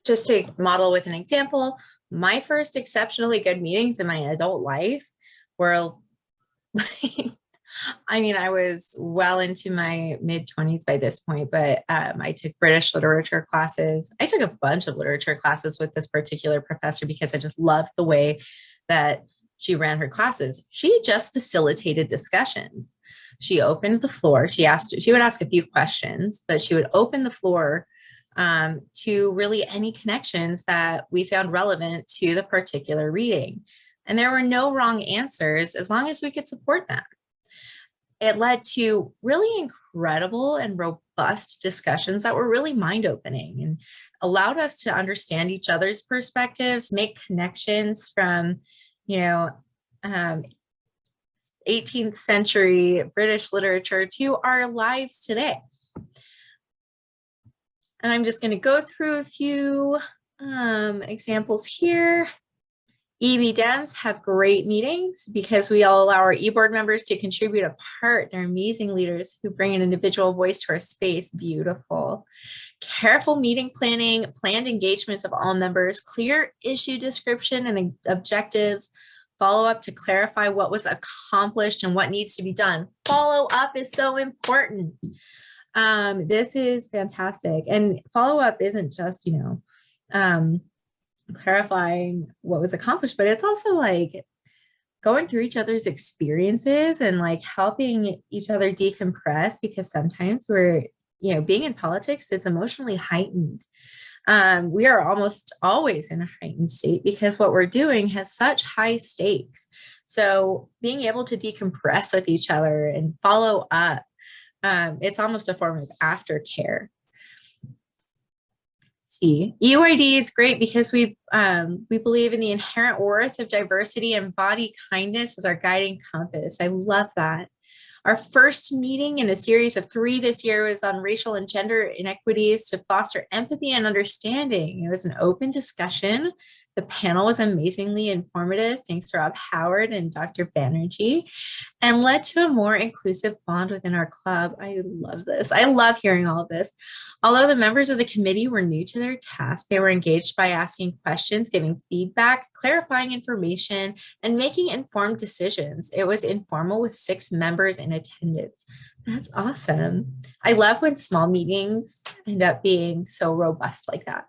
Just to model with an example, my first exceptionally good meetings in my adult life were, I mean, I was well into my mid-20s by this point, but I took British literature classes. I took a bunch of literature classes with this particular professor because I just loved the way that she ran her classes. She just facilitated discussions. She opened the floor. She would ask a few questions, but she would open the floor to really any connections that we found relevant to the particular reading. And there were no wrong answers as long as we could support them. It led to really incredible and robust discussions that were really mind-opening and allowed us to understand each other's perspectives, make connections from, 18th century British literature to our lives today. And I'm just going to go through a few examples here. EB Dems have great meetings because we all allow our e-board members to contribute a part. They're amazing leaders who bring an individual voice to our space. Beautiful. Careful meeting planning, planned engagement of all members, clear issue description and objectives, follow up to clarify what was accomplished and what needs to be done. Follow up is so important. This is fantastic. And follow up isn't just, clarifying what was accomplished, but it's also like going through each other's experiences and like helping each other decompress, because sometimes we're, being in politics is emotionally heightened. We are almost always in a heightened state because what we're doing has such high stakes. So being able to decompress with each other and follow up, it's almost a form of aftercare. See, EUID is great because we believe in the inherent worth of diversity and embody kindness as our guiding compass. I love that. Our first meeting in a series of 3 this year was on racial and gender inequities to foster empathy and understanding. It was an open discussion. The panel was amazingly informative, thanks to Rob Howard and Dr. Banerjee, and led to a more inclusive bond within our club. I love this. I love hearing all of this. Although the members of the committee were new to their task, they were engaged by asking questions, giving feedback, clarifying information, and making informed decisions. It was informal with 6 members in attendance. That's awesome. I love when small meetings end up being so robust like that.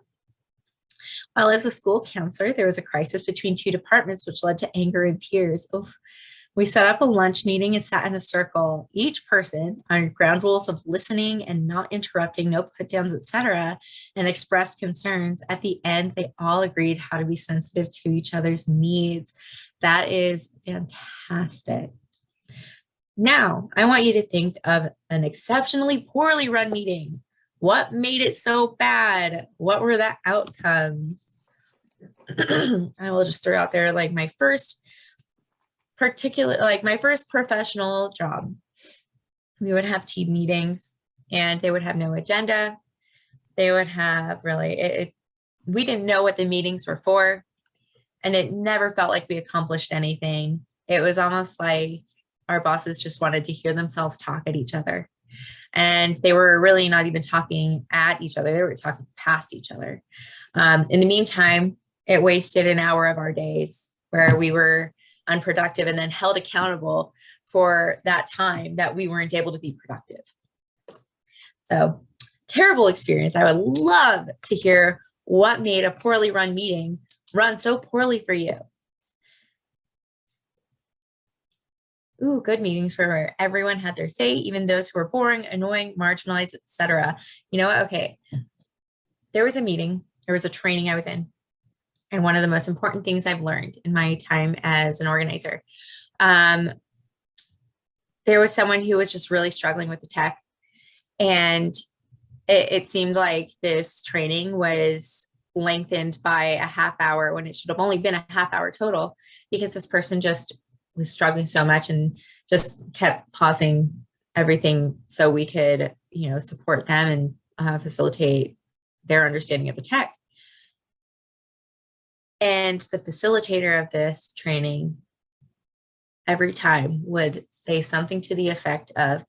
While as a school counselor, there was a crisis between two departments, which led to anger and tears. Oof. We set up a lunch meeting and sat in a circle, each person on ground rules of listening and not interrupting, no put downs, etc., and expressed concerns. At the end, they all agreed how to be sensitive to each other's needs. That is fantastic. Now, I want you to think of an exceptionally poorly run meeting. What made it so bad? What were the outcomes? I will just throw out there like my first professional job. We would have team meetings and they would have no agenda. They would have we didn't know what the meetings were for, and it never felt like we accomplished anything. It was almost like our bosses just wanted to hear themselves talk at each other. And they were really not even talking at each other. They were talking past each other. In the meantime, it wasted an hour of our days where we were unproductive and then held accountable for that time that we weren't able to be productive. So terrible experience. I would love to hear what made a poorly run meeting run so poorly for you. Ooh, good meetings where everyone had their say, even those who were boring, annoying, marginalized, etc. You know what? Okay. There was a training I was in. And one of the most important things I've learned in my time as an organizer, there was someone who was just really struggling with the tech. And it seemed like this training was lengthened by a half hour when it should have only been a half hour total, because this person just was struggling so much and just kept pausing everything so we could, support them and facilitate their understanding of the tech. And the facilitator of this training every time would say something to the effect of,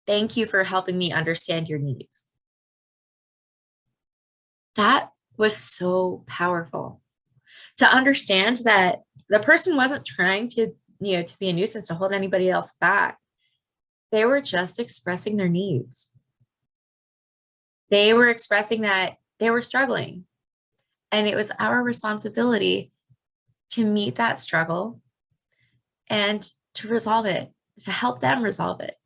"Thank you for helping me understand your needs." That was so powerful, to understand that the person wasn't trying to be a nuisance, to hold anybody else back. They were just expressing their needs. They were expressing that they were struggling. And it was our responsibility to meet that struggle and to resolve it, to help them resolve it.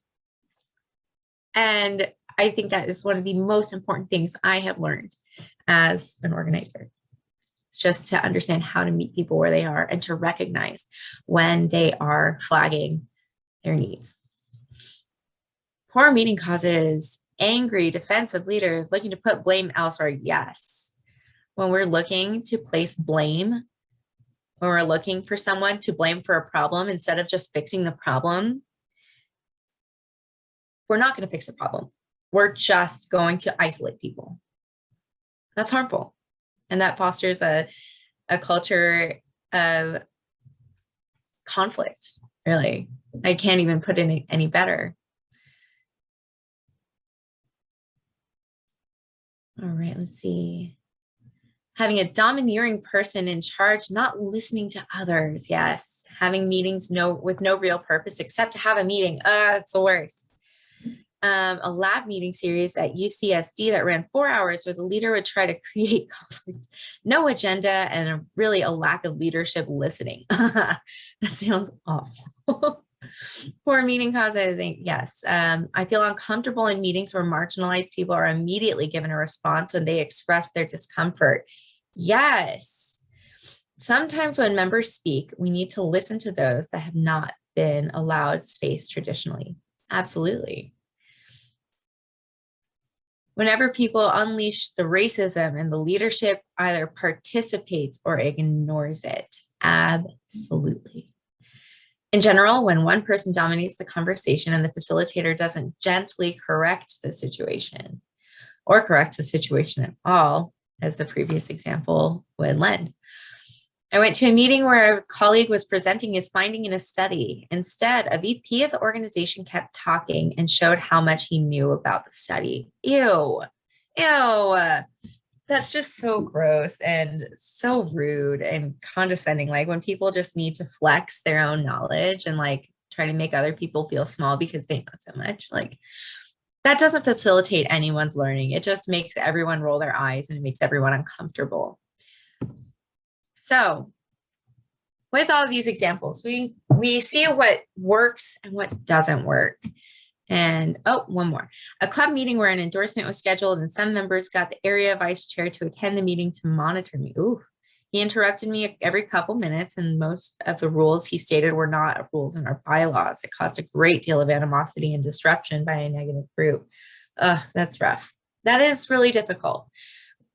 And I think that is one of the most important things I have learned as an organizer. It's just to understand how to meet people where they are and to recognize when they are flagging their needs. Poor meeting causes angry, defensive leaders looking to put blame elsewhere. Yes. When we're looking to place blame, when we're looking for someone to blame for a problem instead of just fixing the problem, we're not going to fix the problem. We're just going to isolate people. That's harmful. And that fosters a culture of conflict, really. I can't even put it any better. All right, let's see. Having a domineering person in charge, not listening to others. Yes. Having meetings with no real purpose except to have a meeting. It's the worst. A lab meeting series at UCSD that ran 4 hours where the leader would try to create conflict, no agenda, and really a lack of leadership listening. That sounds awful. Poor meeting causes, yes. I feel uncomfortable in meetings where marginalized people are immediately given a response when they express their discomfort. Yes. Sometimes when members speak, we need to listen to those that have not been allowed space traditionally. Absolutely. Whenever people unleash the racism and the leadership either participates or ignores it. Absolutely. In general, when one person dominates the conversation and the facilitator doesn't gently correct the situation or correct the situation at all, as the previous example would lend. I went to a meeting where a colleague was presenting his finding in a study. Instead, a VP of the organization kept talking and showed how much he knew about the study. Ew. That's just so gross and so rude and condescending. Like when people just need to flex their own knowledge and try to make other people feel small because they know so much. Like, that doesn't facilitate anyone's learning. It just makes everyone roll their eyes and it makes everyone uncomfortable. So with all of these examples, we see what works and what doesn't work. And one more. A club meeting where an endorsement was scheduled and some members got the area vice chair to attend the meeting to monitor me. Ooh, he interrupted me every couple minutes, and most of the rules he stated were not rules in our bylaws. It caused a great deal of animosity and disruption by a negative group. That's rough. That is really difficult.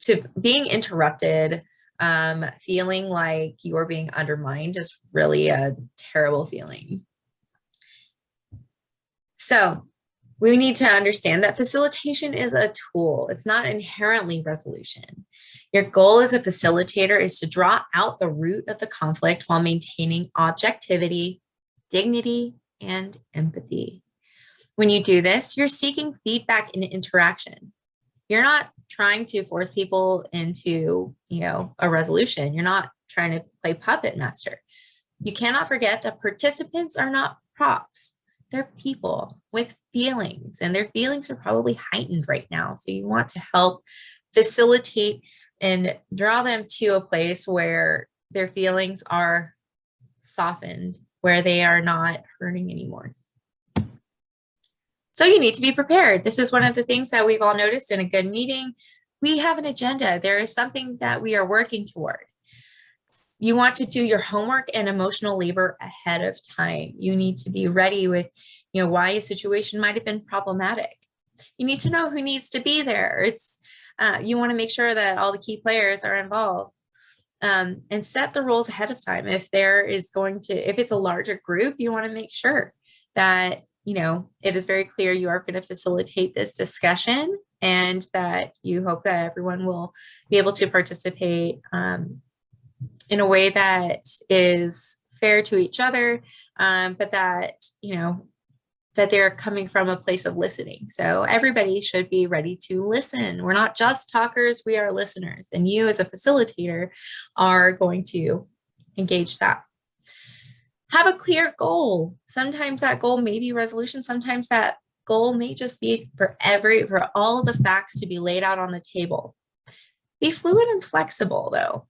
To being interrupted, feeling like you are being undermined is really a terrible feeling. So we need to understand that facilitation is a tool. It's not inherently resolution. Your goal as a facilitator is to draw out the root of the conflict while maintaining objectivity, dignity, and empathy. When you do this, you're seeking feedback and interaction. You're not trying to force people into, a resolution. You're not trying to play puppet master. You cannot forget that participants are not props. They're people with feelings, and their feelings are probably heightened right now. So you want to help facilitate and draw them to a place where their feelings are softened, where they are not hurting anymore. So you need to be prepared. This is one of the things that we've all noticed in a good meeting. We have an agenda. There is something that we are working toward. You want to do your homework and emotional labor ahead of time. You need to be ready with, why a situation might have been problematic. You need to know who needs to be there. You want to make sure that all the key players are involved, and set the rules ahead of time. If it's a larger group, you want to make sure that, it is very clear you are going to facilitate this discussion, and that you hope that everyone will be able to participate in a way that is fair to each other, but that, that they're coming from a place of listening. So everybody should be ready to listen. We're not just talkers, we are listeners. And you as a facilitator are going to engage that. Have a clear goal. Sometimes that goal may be resolution. Sometimes that goal may just be for all the facts to be laid out on the table. Be fluid and flexible though.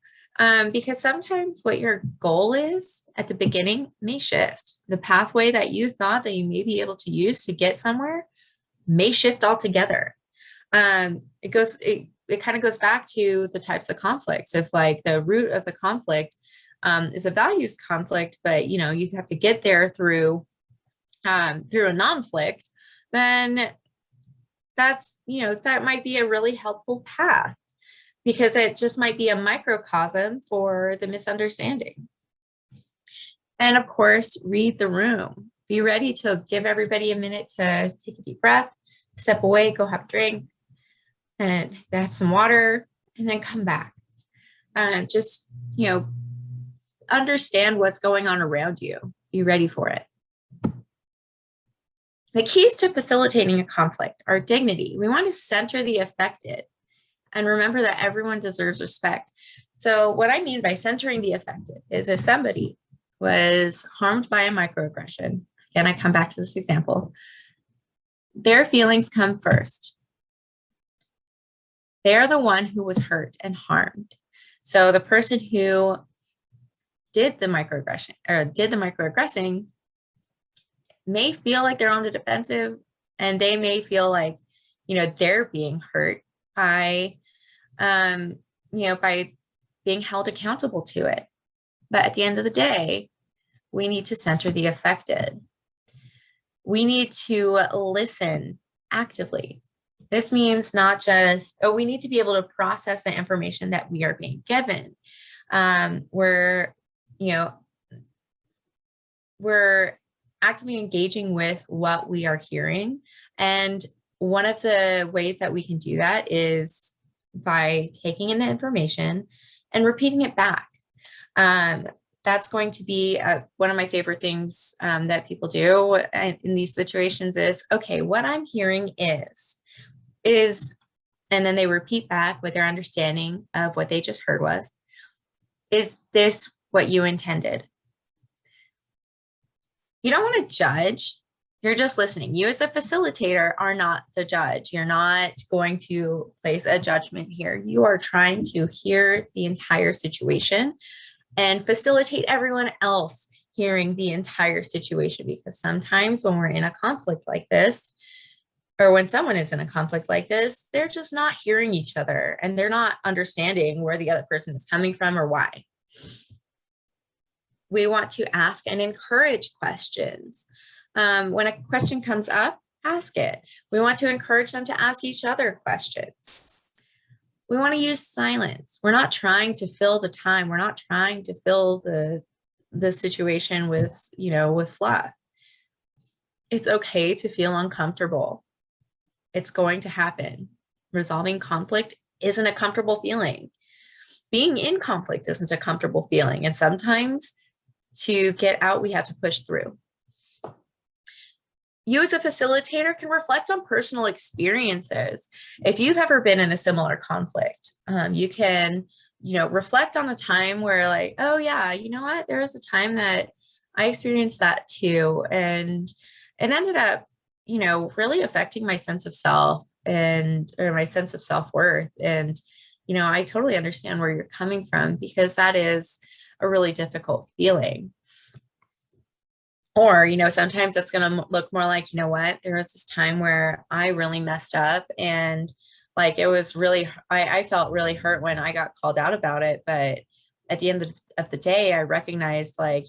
Because sometimes what your goal is at the beginning may shift. The pathway that you thought that you may be able to use to get somewhere may shift altogether. It kind of goes back to the types of conflicts. If like the root of the conflict is a values conflict, but you have to get there through a non-flict, then that might be a really helpful path, because it just might be a microcosm for the misunderstanding. And of course, read the room. Be ready to give everybody a minute to take a deep breath, step away, go have a drink, and have some water, and then come back. Just, understand what's going on around you. Be ready for it. The keys to facilitating a conflict are dignity. We want to center the affected. And remember that everyone deserves respect. So what I mean by centering the affected is if somebody was harmed by a microaggression, again, I come back to this example, their feelings come first. They're the one who was hurt and harmed. So the person who did the microaggressing may feel like they're on the defensive, and they may feel like, they're being hurt by being held accountable to it. But at the end of the day, we need to center the affected. We need to listen actively. This means not just, we need to be able to process the information that we are being given. We're actively engaging with what we are hearing. And one of the ways that we can do that is by taking in the information and repeating it back. That's going to be one of my favorite things that people do in these situations is, okay, what I'm hearing is, and then they repeat back with their understanding of what they just heard was, is this what you intended? You don't want to judge. You're just listening. You as a facilitator are not the judge. You're not going to place a judgment here. You are trying to hear the entire situation and facilitate everyone else hearing the entire situation, because sometimes when we're in a conflict like this, or when someone is in a conflict like this, they're just not hearing each other and they're not understanding where the other person is coming from or why. We want to ask and encourage questions. When a question comes up, ask it. We want to encourage them to ask each other questions. We want to use silence. We're not trying to fill the time. We're not trying to fill the situation with, with fluff. It's okay to feel uncomfortable. It's going to happen. Resolving conflict isn't a comfortable feeling. Being in conflict isn't a comfortable feeling. And sometimes to get out, we have to push through. You as a facilitator can reflect on personal experiences. If you've ever been in a similar conflict, you can, reflect on a time where like, oh yeah, you know what? There was a time that I experienced that too. And it ended up, really affecting my sense of self or my sense of self-worth. And, I totally understand where you're coming from, because that is a really difficult feeling. Or, sometimes it's going to look more like, there was this time where I really messed up, and like, it was really, I felt really hurt when I got called out about it. But at the end of the day, I recognized like,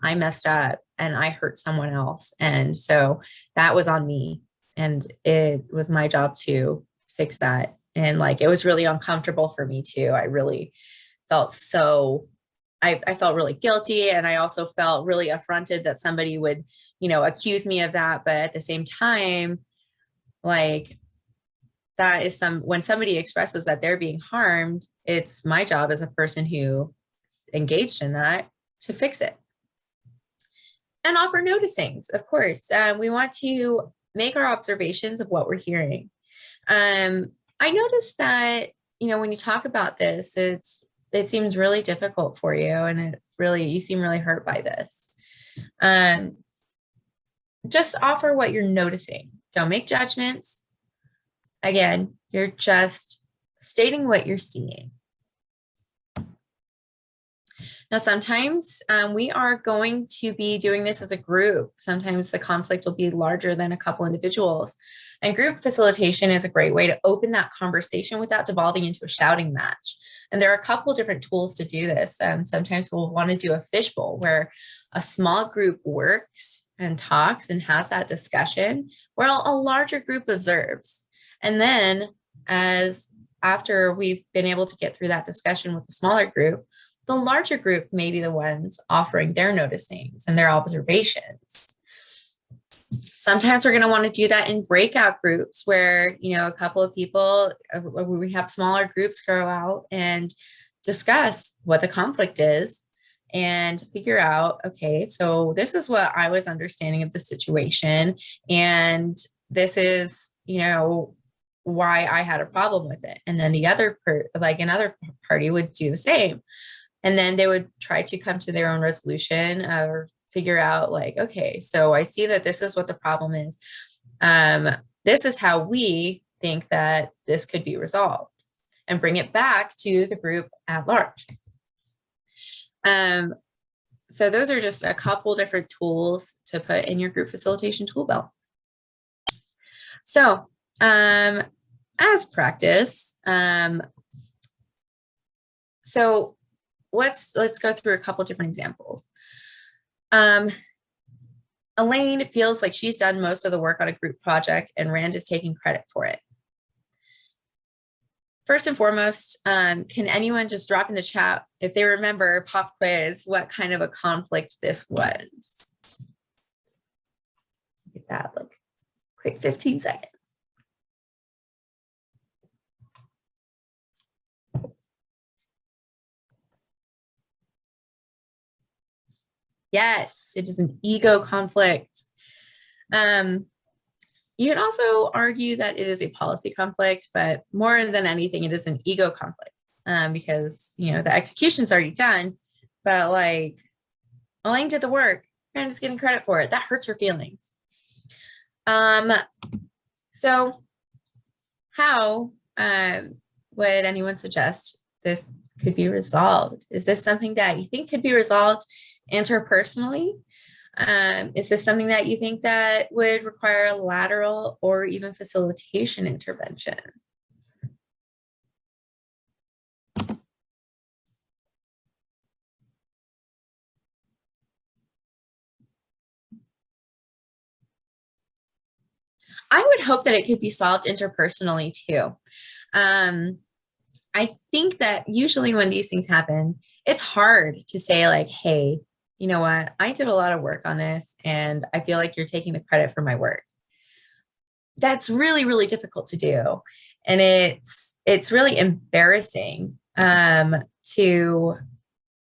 I messed up and I hurt someone else. And so that was on me, and it was my job to fix that. And like, it was really uncomfortable for me too. I really felt I felt really guilty. And I also felt really affronted that somebody would, accuse me of that. But at the same time, like, that is when somebody expresses that they're being harmed, it's my job as a person who engaged in that to fix it. And offer noticings, of course. We want to make our observations of what we're hearing. I noticed that, when you talk about this, it seems really difficult for you, and you seem really hurt by this. Just offer what you're noticing. Don't make judgments. Again, you're just stating what you're seeing. Now, sometimes we are going to be doing this as a group. Sometimes the conflict will be larger than a couple individuals. And group facilitation is a great way to open that conversation without devolving into a shouting match. And there are a couple different tools to do this. Sometimes we'll want to do a fishbowl, where a small group works and talks and has that discussion, where a larger group observes. And then after we've been able to get through that discussion with the smaller group, the larger group may be the ones offering their noticings and their observations. Sometimes we're going to want to do that in breakout groups, where, a couple of people, we have smaller groups go out and discuss what the conflict is and figure out, okay, so this is what I was understanding of the situation. And this is, why I had a problem with it. And then the other, another party would do the same. And then they would try to come to their own resolution or figure out like, okay, so I see that this is what the problem is. This is how we think that this could be resolved, and bring it back to the group at large. So those are just a couple different tools to put in your group facilitation tool belt. So as practice, so let's go through a couple different examples. Elaine feels like she's done most of the work on a group project, and Rand is taking credit for it. First and foremost, can anyone just drop in the chat if they remember pop quiz, what kind of a conflict this was? Get that, like, quick 15 seconds. Yes, it is an ego conflict. You can also argue that it is a policy conflict, but more than anything, it is an ego conflict, because, the execution's already done, but like, Elaine did the work Miranda's getting credit for it. That hurts her feelings. So how would anyone suggest this could be resolved? Is this something that you think could be resolved interpersonally? Is this something that you think that would require lateral or even facilitation intervention? I would hope that it could be solved interpersonally too. I think that usually when these things happen, it's hard to say like, hey, you know what? I did a lot of work on this and I feel like you're taking the credit for my work. That's really, really difficult to do. And it's really embarrassing to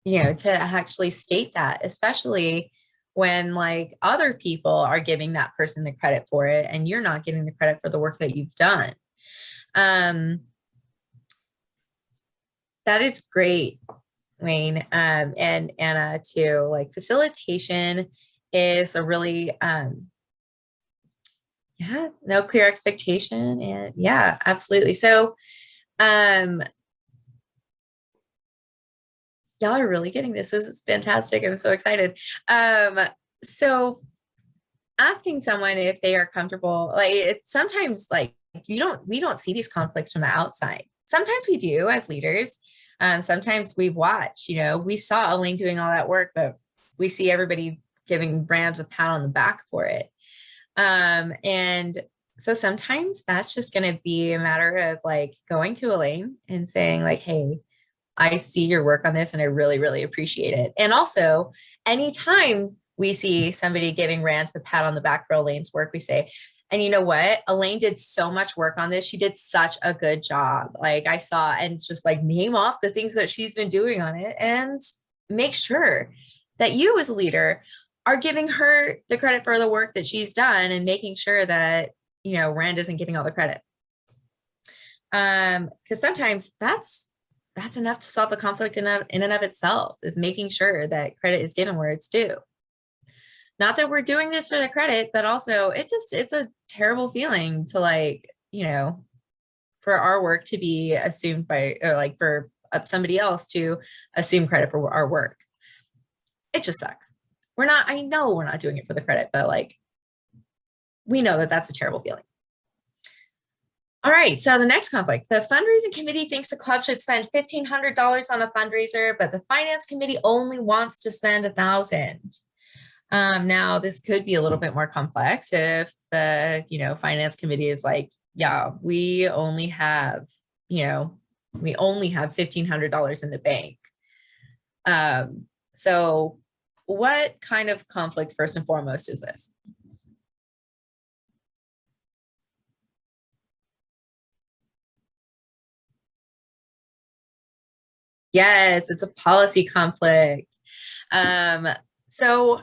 actually state that, especially when like other people are giving that person the credit for it and you're not getting the credit for the work that you've done. That is great, Wayne, and Anna too. Like facilitation is a really, no clear expectation, and yeah, absolutely. So, y'all are really getting this. This is fantastic. I'm so excited. So asking someone if they are comfortable, like it's sometimes like we don't see these conflicts from the outside. Sometimes we do as leaders. Sometimes we've watched, we saw Elaine doing all that work, but we see everybody giving Brand a pat on the back for it. And so sometimes that's just going to be a matter of like going to Elaine and saying like, hey, I see your work on this and I really, really appreciate it. And also anytime we see somebody giving Rand the pat on the back for Elaine's work, we say, and you know what? Elaine did so much work on this. She did such a good job. Like I saw, and just like name off the things that she's been doing on it and make sure that you as a leader are giving her the credit for the work that she's done and making sure that, Rand isn't getting all the credit. Because sometimes that's enough to solve the conflict in and of itself, is making sure that credit is given where it's due. Not that we're doing this for the credit, but also it's a terrible feeling to like, for our work to be assumed by, or like for somebody else to assume credit for our work. It just sucks. I know we're not doing it for the credit, but like, we know that that's a terrible feeling. All right, so the next conflict. The fundraising committee thinks the club should spend $1,500 on a fundraiser, but the finance committee only wants to spend $1,000. Now, this could be a little bit more complex if the, finance committee is like, yeah, we only have $1,500 in the bank. So what kind of conflict, first and foremost, is this? Yes, it's a policy conflict. So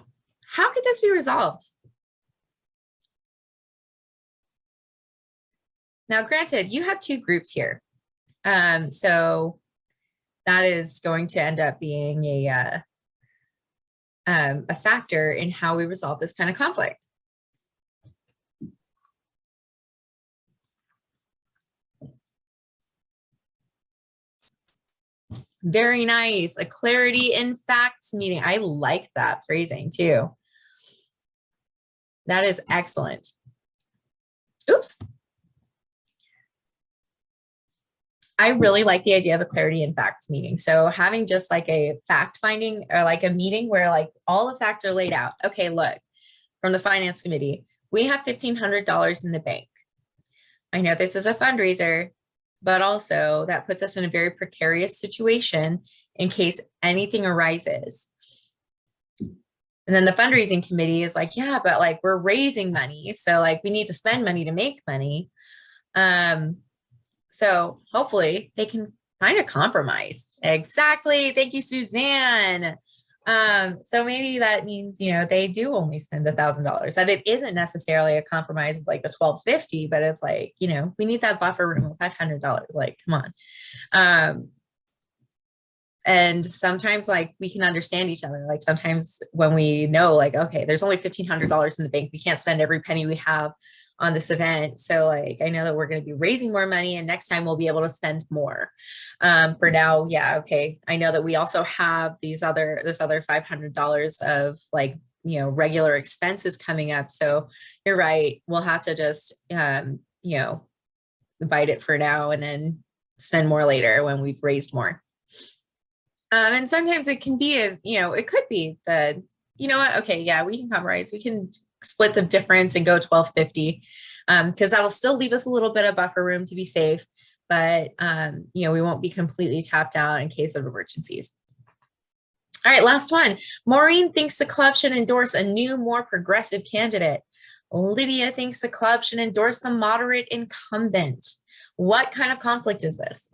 how could this be resolved? Now, granted, you have two groups here. So that is going to end up being a factor in how we resolve this kind of conflict. Very nice. A clarity in facts meeting. I like that phrasing too. That is excellent. Oops. I really like the idea of a clarity in facts meeting. So having just like a fact finding or like a meeting where like all the facts are laid out. Okay, look, from the finance committee, we have $1,500 in the bank. I know this is a fundraiser, but also that puts us in a very precarious situation in case anything arises. And then the fundraising committee is like, yeah, but like we're raising money. So like we need to spend money to make money. So hopefully they can find a compromise. Exactly. Thank you, Suzanne. So maybe that means, they do only spend $1,000, that it isn't necessarily a compromise of like the $1,250, but it's like, we need that buffer room of $500. Like, come on. And sometimes like we can understand each other. Like sometimes when we know like, okay, there's only $1,500 in the bank, we can't spend every penny we have on this event. So like, I know that we're going to be raising more money and next time we'll be able to spend more. For now, yeah, okay. I know that we also have this other $500 of like, regular expenses coming up. So you're right. We'll have to just, bite it for now and then spend more later when we've raised more. And sometimes it can be it could be the, what, okay, yeah, we can compromise. We can split the difference and go 1250 because that'll still leave us a little bit of buffer room to be safe, but we won't be completely tapped out in case of emergencies. All right, last one. Maureen thinks the club should endorse a new, more progressive candidate. Lydia thinks the club should endorse the moderate incumbent. What kind of conflict is this?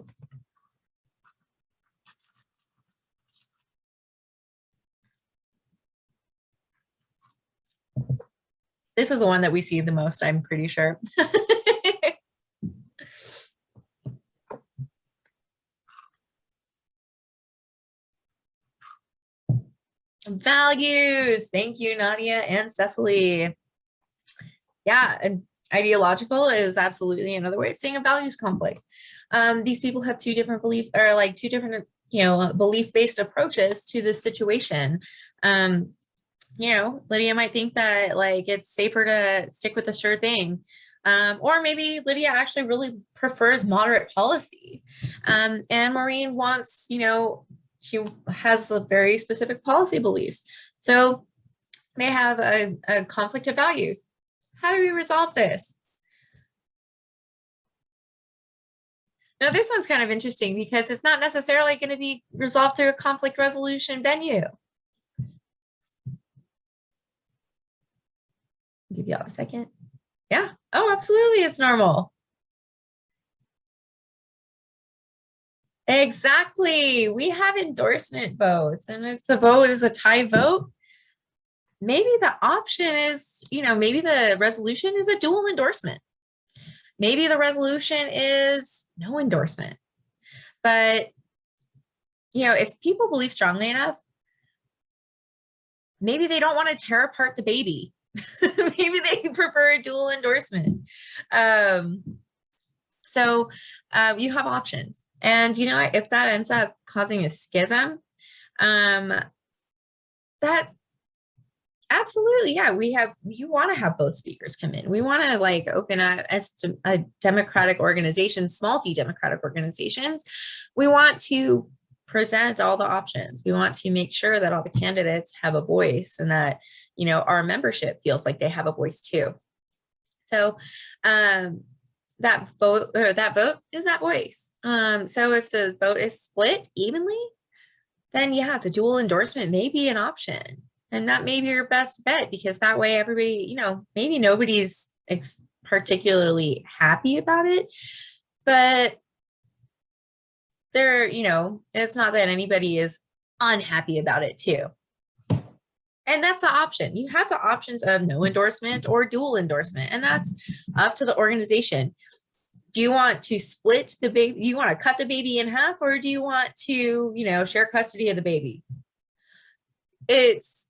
This is the one that we see the most, I'm pretty sure. Values. Thank you, Nadia and Cecily. Yeah, and ideological is absolutely another way of saying a values conflict. These people have two different belief-based approaches to this situation. Lydia might think that like it's safer to stick with the sure thing. Or maybe Lydia actually really prefers moderate policy. And Maureen wants, she has a very specific policy beliefs. So they have a conflict of values. How do we resolve this? Now, this one's kind of interesting because it's not necessarily going to be resolved through a conflict resolution venue. I'll give you all a second. Yeah. Oh, absolutely. It's normal. Exactly. We have endorsement votes. And if the vote is a tie vote, maybe the option is, maybe the resolution is a dual endorsement. Maybe the resolution is no endorsement. But, if people believe strongly enough, maybe they don't want to tear apart the baby. Maybe they prefer a dual endorsement. So you have options. And if that ends up causing a schism, that absolutely, yeah, you want to have both speakers come in. We want to like open a democratic organization, small d democratic organizations. We want to present all the options. We want to make sure that all the candidates have a voice and that, our membership feels like they have a voice too. So that vote is that voice. So if the vote is split evenly, then yeah, the dual endorsement may be an option. And that may be your best bet because that way everybody, maybe nobody's particularly happy about it, but it's not that anybody is unhappy about it too. And that's the option. You have the options of no endorsement or dual endorsement, and that's up to the organization. Do you want to split the baby? Do you want to cut the baby in half, or do you want to, share custody of the baby? It's,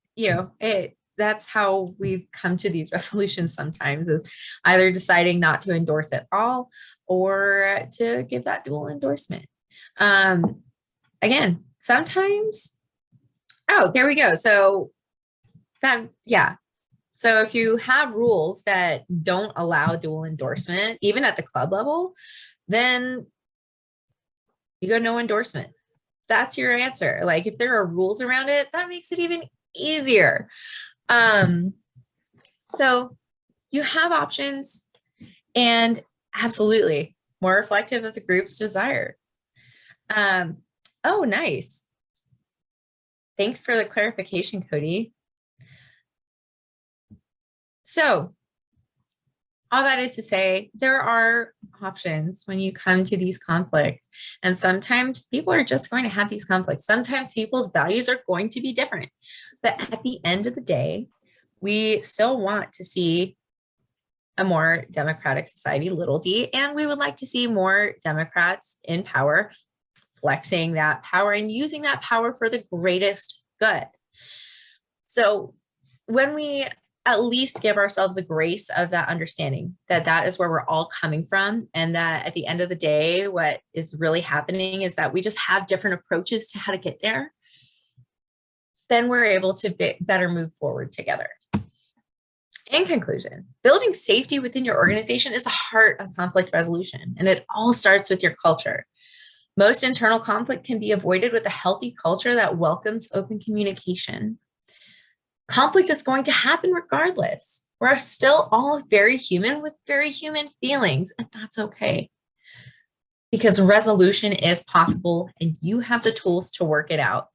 that's how we come to these resolutions sometimes, is either deciding not to endorse at all or to give that dual endorsement. Again, sometimes, oh, there we go. So so if you have rules that don't allow dual endorsement, even at the club level, then you go no endorsement. That's your answer. Like if there are rules around it, that makes it even easier. So you have options, and absolutely more reflective of the group's desire. Oh, nice. Thanks for the clarification, Cody. So all that is to say, there are options when you come to these conflicts. And sometimes people are just going to have these conflicts. Sometimes people's values are going to be different. But at the end of the day, we still want to see a more democratic society, little d, and we would like to see more Democrats in power flexing that power and using that power for the greatest good. So when we at least give ourselves the grace of that understanding that that is where we're all coming from, and that at the end of the day, what is really happening is that we just have different approaches to how to get there, then we're able to better move forward together. In conclusion, building safety within your organization is the heart of conflict resolution, and it all starts with your culture. Most internal conflict can be avoided with a healthy culture that welcomes open communication. Conflict is going to happen regardless. We're still all very human with very human feelings, and that's okay. Because resolution is possible, and you have the tools to work it out.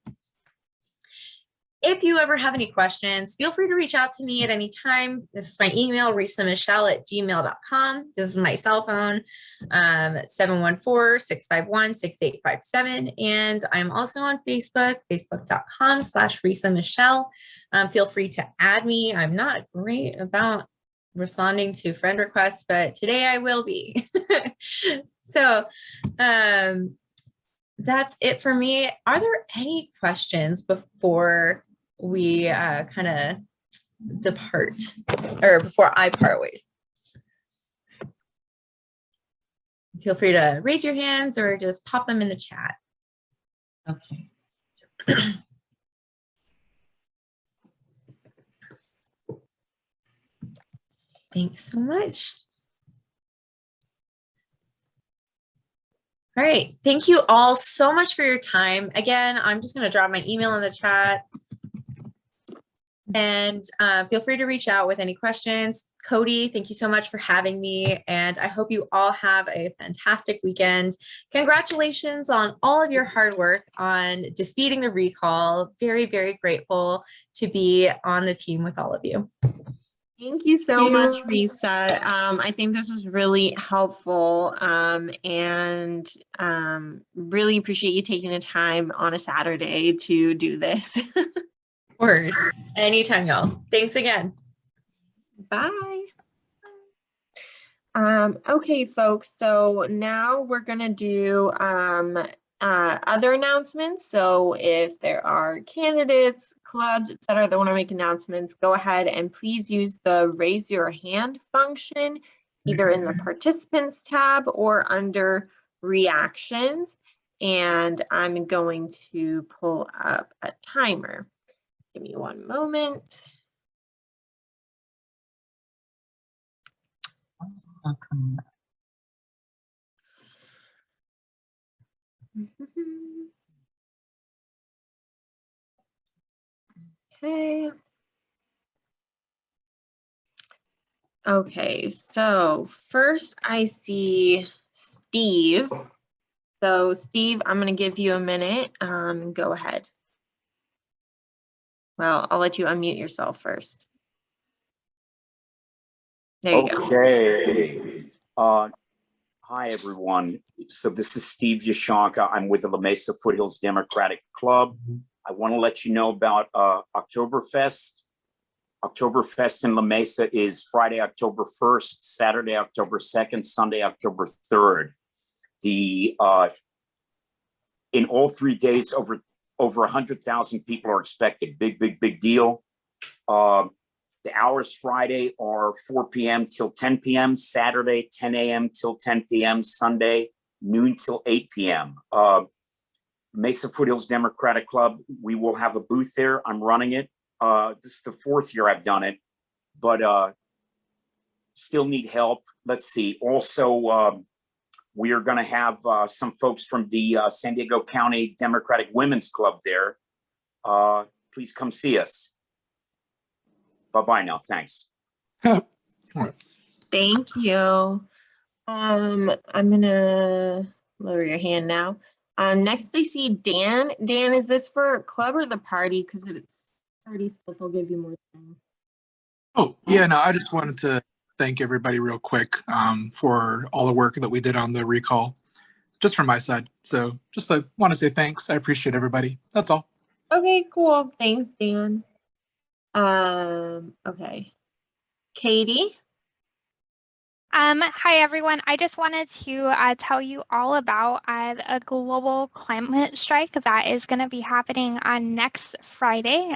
If you ever have any questions, feel free to reach out to me at any time. This is my email, resamichelle@gmail.com. This is my cell phone, 714-651-6857. And I'm also on Facebook, facebook.com/ResaMichelle. Feel free to add me. I'm not great about responding to friend requests, but today I will be. So that's it for me. Are there any questions before we kind of depart, or before I part ways? Feel free to raise your hands or just pop them in the chat. Okay. Thanks so much. All right. Thank you all so much for your time. Again, I'm just going to drop my email in the chat. And feel free to reach out with any questions. Cody, thank you so much for having me. And I hope you all have a fantastic weekend. Congratulations on all of your hard work on defeating the recall. Very, very grateful to be on the team with all of you. Thank you so much, Resa. I think this was really helpful, and really appreciate you taking the time on a Saturday to do this. Of course. Anytime, y'all. Thanks again. Bye. Okay, folks, so now we're gonna do other announcements. So if there are candidates, clubs, etc., that want to make announcements, go ahead and please use the raise your hand function, either in the participants tab or under reactions. And I'm going to pull up a timer. Give me one moment. Okay. Okay, so first I see Steve. So Steve, I'm going to give you a minute. Go ahead. Well, I'll let you unmute yourself first. There you go. Okay. Hi, everyone. So this is Steve Yashanka. I'm with the La Mesa Foothills Democratic Club. I want to let you know about Oktoberfest. Oktoberfest in La Mesa is Friday, October 1st, Saturday, October 2nd, Sunday, October 3rd. In all 3 days, over 100,000 people are expected. Big deal. The hours Friday are 4 p.m. till 10 p.m., Saturday, 10 a.m. till 10 p.m., Sunday, noon till 8 p.m. Mesa Foothills Democratic Club, we will have a booth there. I'm running it. This is the 4th year I've done it, but still need help. Let's see. Also, we are going to have some folks from the San Diego County Democratic Women's Club there. Please come see us. Bye-bye now. Thanks. Thank you. I'm gonna lower your hand now. Next I see Dan. Dan, is this for club or the party? Because it's party stuff, I'll give you more time. Oh, yeah, no, I just wanted to thank everybody real quick for all the work that we did on the recall, just from my side. So just want to say thanks. I appreciate everybody. That's all. Okay, cool. Thanks, Dan. Okay. Katie? Hi, everyone. I just wanted to tell you all about a global climate strike that is going to be happening on next Friday.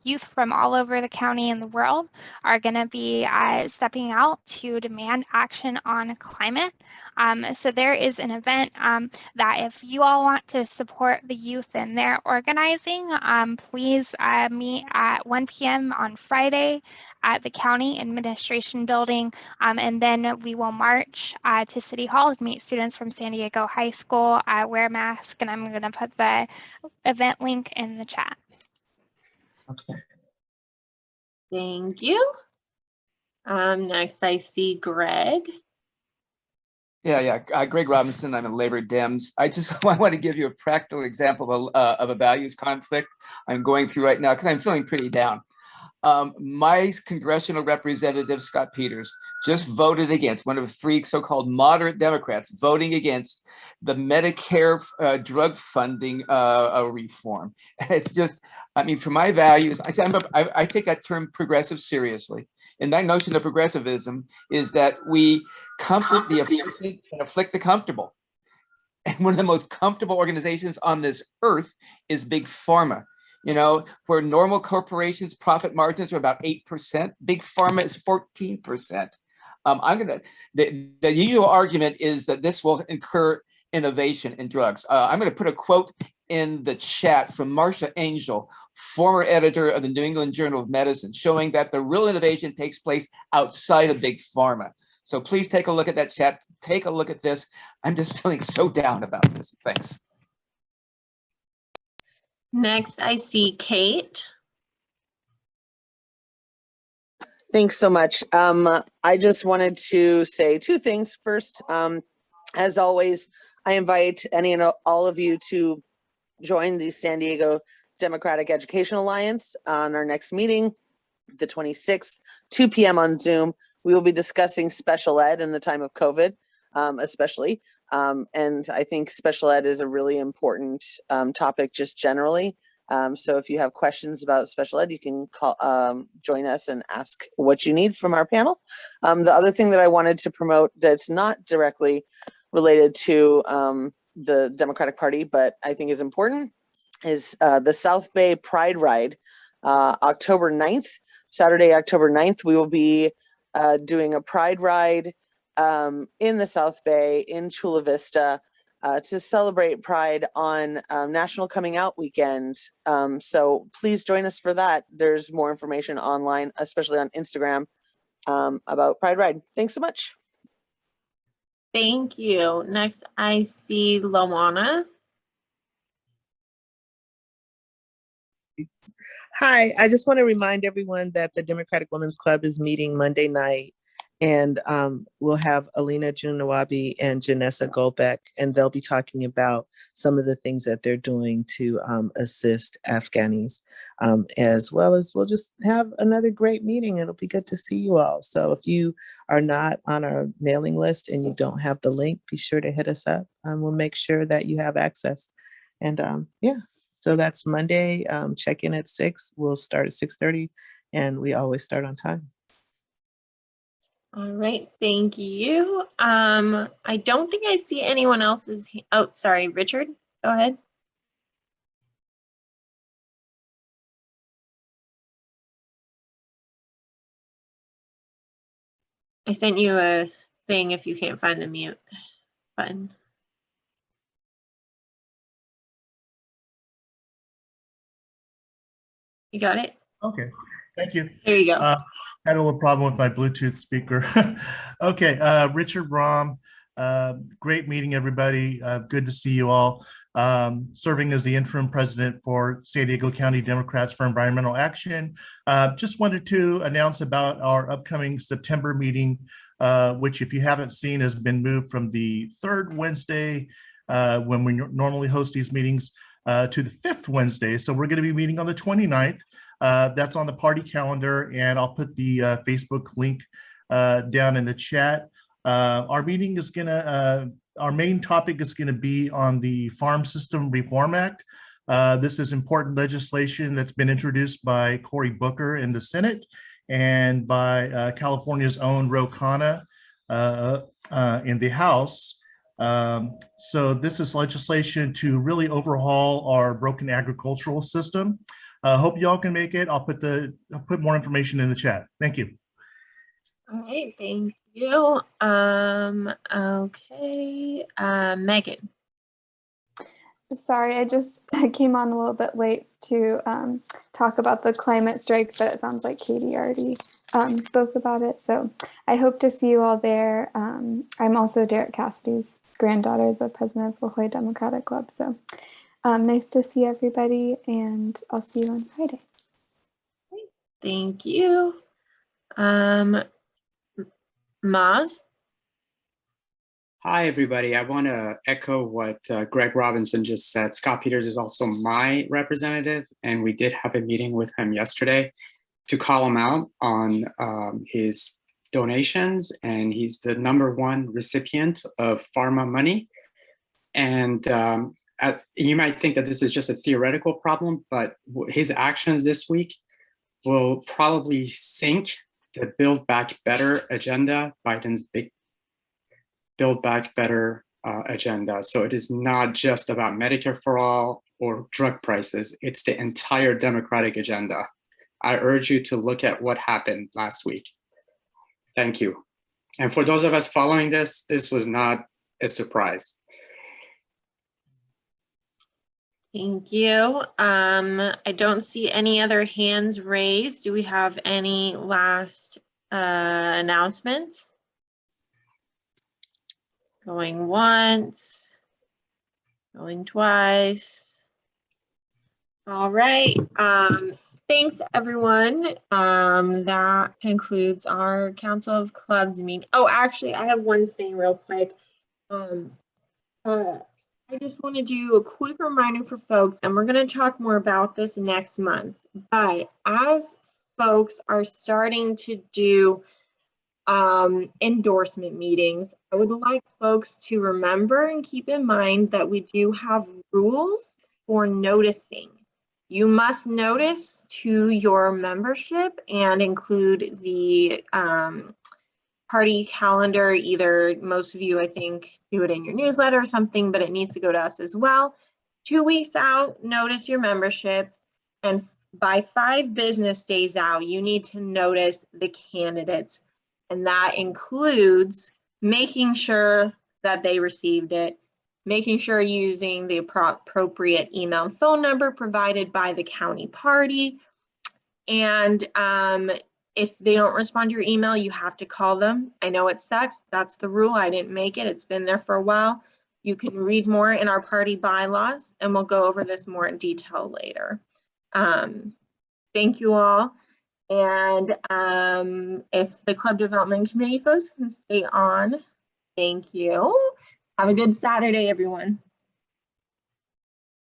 Youth from all over the county and the world are going to be stepping out to demand action on climate. So there is an event that if you all want to support the youth in their organizing, please meet at 1 p.m. on Friday at the County Administration Building. And then we will march to City Hall to meet students from San Diego High School, wear a mask, and I'm going to put the event link in the chat. Okay. Thank you. Next I see Greg. Yeah. Greg Robinson. I'm a Labor Dems. I want to give you a practical example of a values conflict I'm going through right now because I'm feeling pretty down. My congressional representative, Scott Peters, just voted against, one of 3 so-called moderate Democrats, voting against the Medicare drug funding reform. It's just, I mean, for my values, I take that term progressive seriously. And that notion of progressivism is that we comfort the afflicted and afflict the comfortable. And one of the most comfortable organizations on this earth is Big Pharma. You know, where normal corporations' profit margins are about 8%, Big Pharma is 14%. The usual argument is that this will incur innovation in drugs. I'm going to put a quote in the chat from Marcia Angel, former editor of the New England Journal of Medicine, showing that the real innovation takes place outside of Big Pharma. So please take a look at that chat. Take a look at this. I'm just feeling so down about this. Thanks. Next I see Kate. Thanks so much. I just wanted to say 2 things. First, as always, I invite any and all of you to join the San Diego Democratic Education Alliance on our next meeting, the 26th, 2 p.m. on Zoom. We will be discussing special ed in the time of COVID, especially. And I think special ed is a really important topic just generally. So if you have questions about special ed, you can call, join us and ask what you need from our panel. The other thing that I wanted to promote that's not directly related to the Democratic Party, but I think is important, is the South Bay Pride Ride, October 9th, Saturday, October 9th. We will be doing a Pride Ride in the South Bay, in Chula Vista, to celebrate Pride on National Coming Out Weekend. So please join us for that. There's more information online, especially on Instagram, about Pride Ride. Thanks so much. Thank you. Next I see Lawana. Hi, I just want to remind everyone that the Democratic Women's Club is meeting Monday night, and we'll have Alina Junawabi and Janessa Golbeck, and they'll be talking about some of the things that they're doing to assist Afghanis, as well as we'll just have another great meeting. It'll be good to see you all. So if you are not on our mailing list and you don't have the link, be sure to hit us up, and we'll make sure that you have access. And yeah. So that's Monday, check in at 6. We'll start at 6:30, and we always start on time. All right, thank you. I don't think I see anyone else's. Oh, sorry, Richard, go ahead. I sent you a thing if you can't find the mute button. You got it? Okay, thank you. There you go. Had a little problem with my Bluetooth speaker. Okay, Richard Rahm, great meeting everybody. Good to see you all. Serving as the interim president for San Diego County Democrats for Environmental Action. Just wanted to announce about our upcoming September meeting, which if you haven't seen has been moved from the 3rd Wednesday when we normally host these meetings to the 5th Wednesday. So we're going to be meeting on the 29th. That's on the party calendar, and I'll put the Facebook link down in the chat. Our meeting is going to, our main topic is going to be on the Farm System Reform Act. This is important legislation that's been introduced by Cory Booker in the Senate and by California's own Ro Khanna in the House. So this is legislation to really overhaul our broken agricultural system. Hope y'all can make it. I'll put more information in the chat. Thank you. All right, thank you. Okay, Megan. Sorry, I just came on a little bit late to talk about the climate strike, but it sounds like Katie already spoke about it. So I hope to see you all there. I'm also Derek Cassidy's granddaughter, the president of La Jolla Democratic Club. So nice to see everybody, and I'll see you on Friday. Thank you. Maz. Hi, everybody. I want to echo what Greg Robinson just said. Scott Peters is also my representative, and we did have a meeting with him yesterday to call him out on his donations, and he's the #1 recipient of pharma money. And you might think that this is just a theoretical problem, but his actions this week will probably sink the Build Back Better agenda, Biden's big Build Back Better agenda. So it is not just about Medicare for all or drug prices. It's the entire Democratic agenda. I urge you to look at what happened last week. Thank you. And for those of us following this, this was not a surprise. Thank you. I don't see any other hands raised. Do we have any last announcements? Going once, going twice. All right. Thanks, everyone. That concludes our Council of Clubs meeting. Oh, actually, I have one thing real quick. I just want to do a quick reminder for folks, and we're going to talk more about this next month. But as folks are starting to do endorsement meetings, I would like folks to remember and keep in mind that we do have rules for noticing. You must notice to your membership and include the party calendar. Either most of you, I think, do it in your newsletter or something, but it needs to go to us as well. 2 weeks out, notice your membership, and by 5 business days out, you need to notice the candidates. And that includes making sure that they received it, making sure using the appropriate email and phone number provided by the county party. And if they don't respond to your email, you have to call them. I know it sucks. That's the rule. I didn't make it. It's been there for a while. You can read more in our party bylaws, and we'll go over this more in detail later. Thank you all. And if the Club Development Committee folks can stay on, thank you. Have a good Saturday, everyone.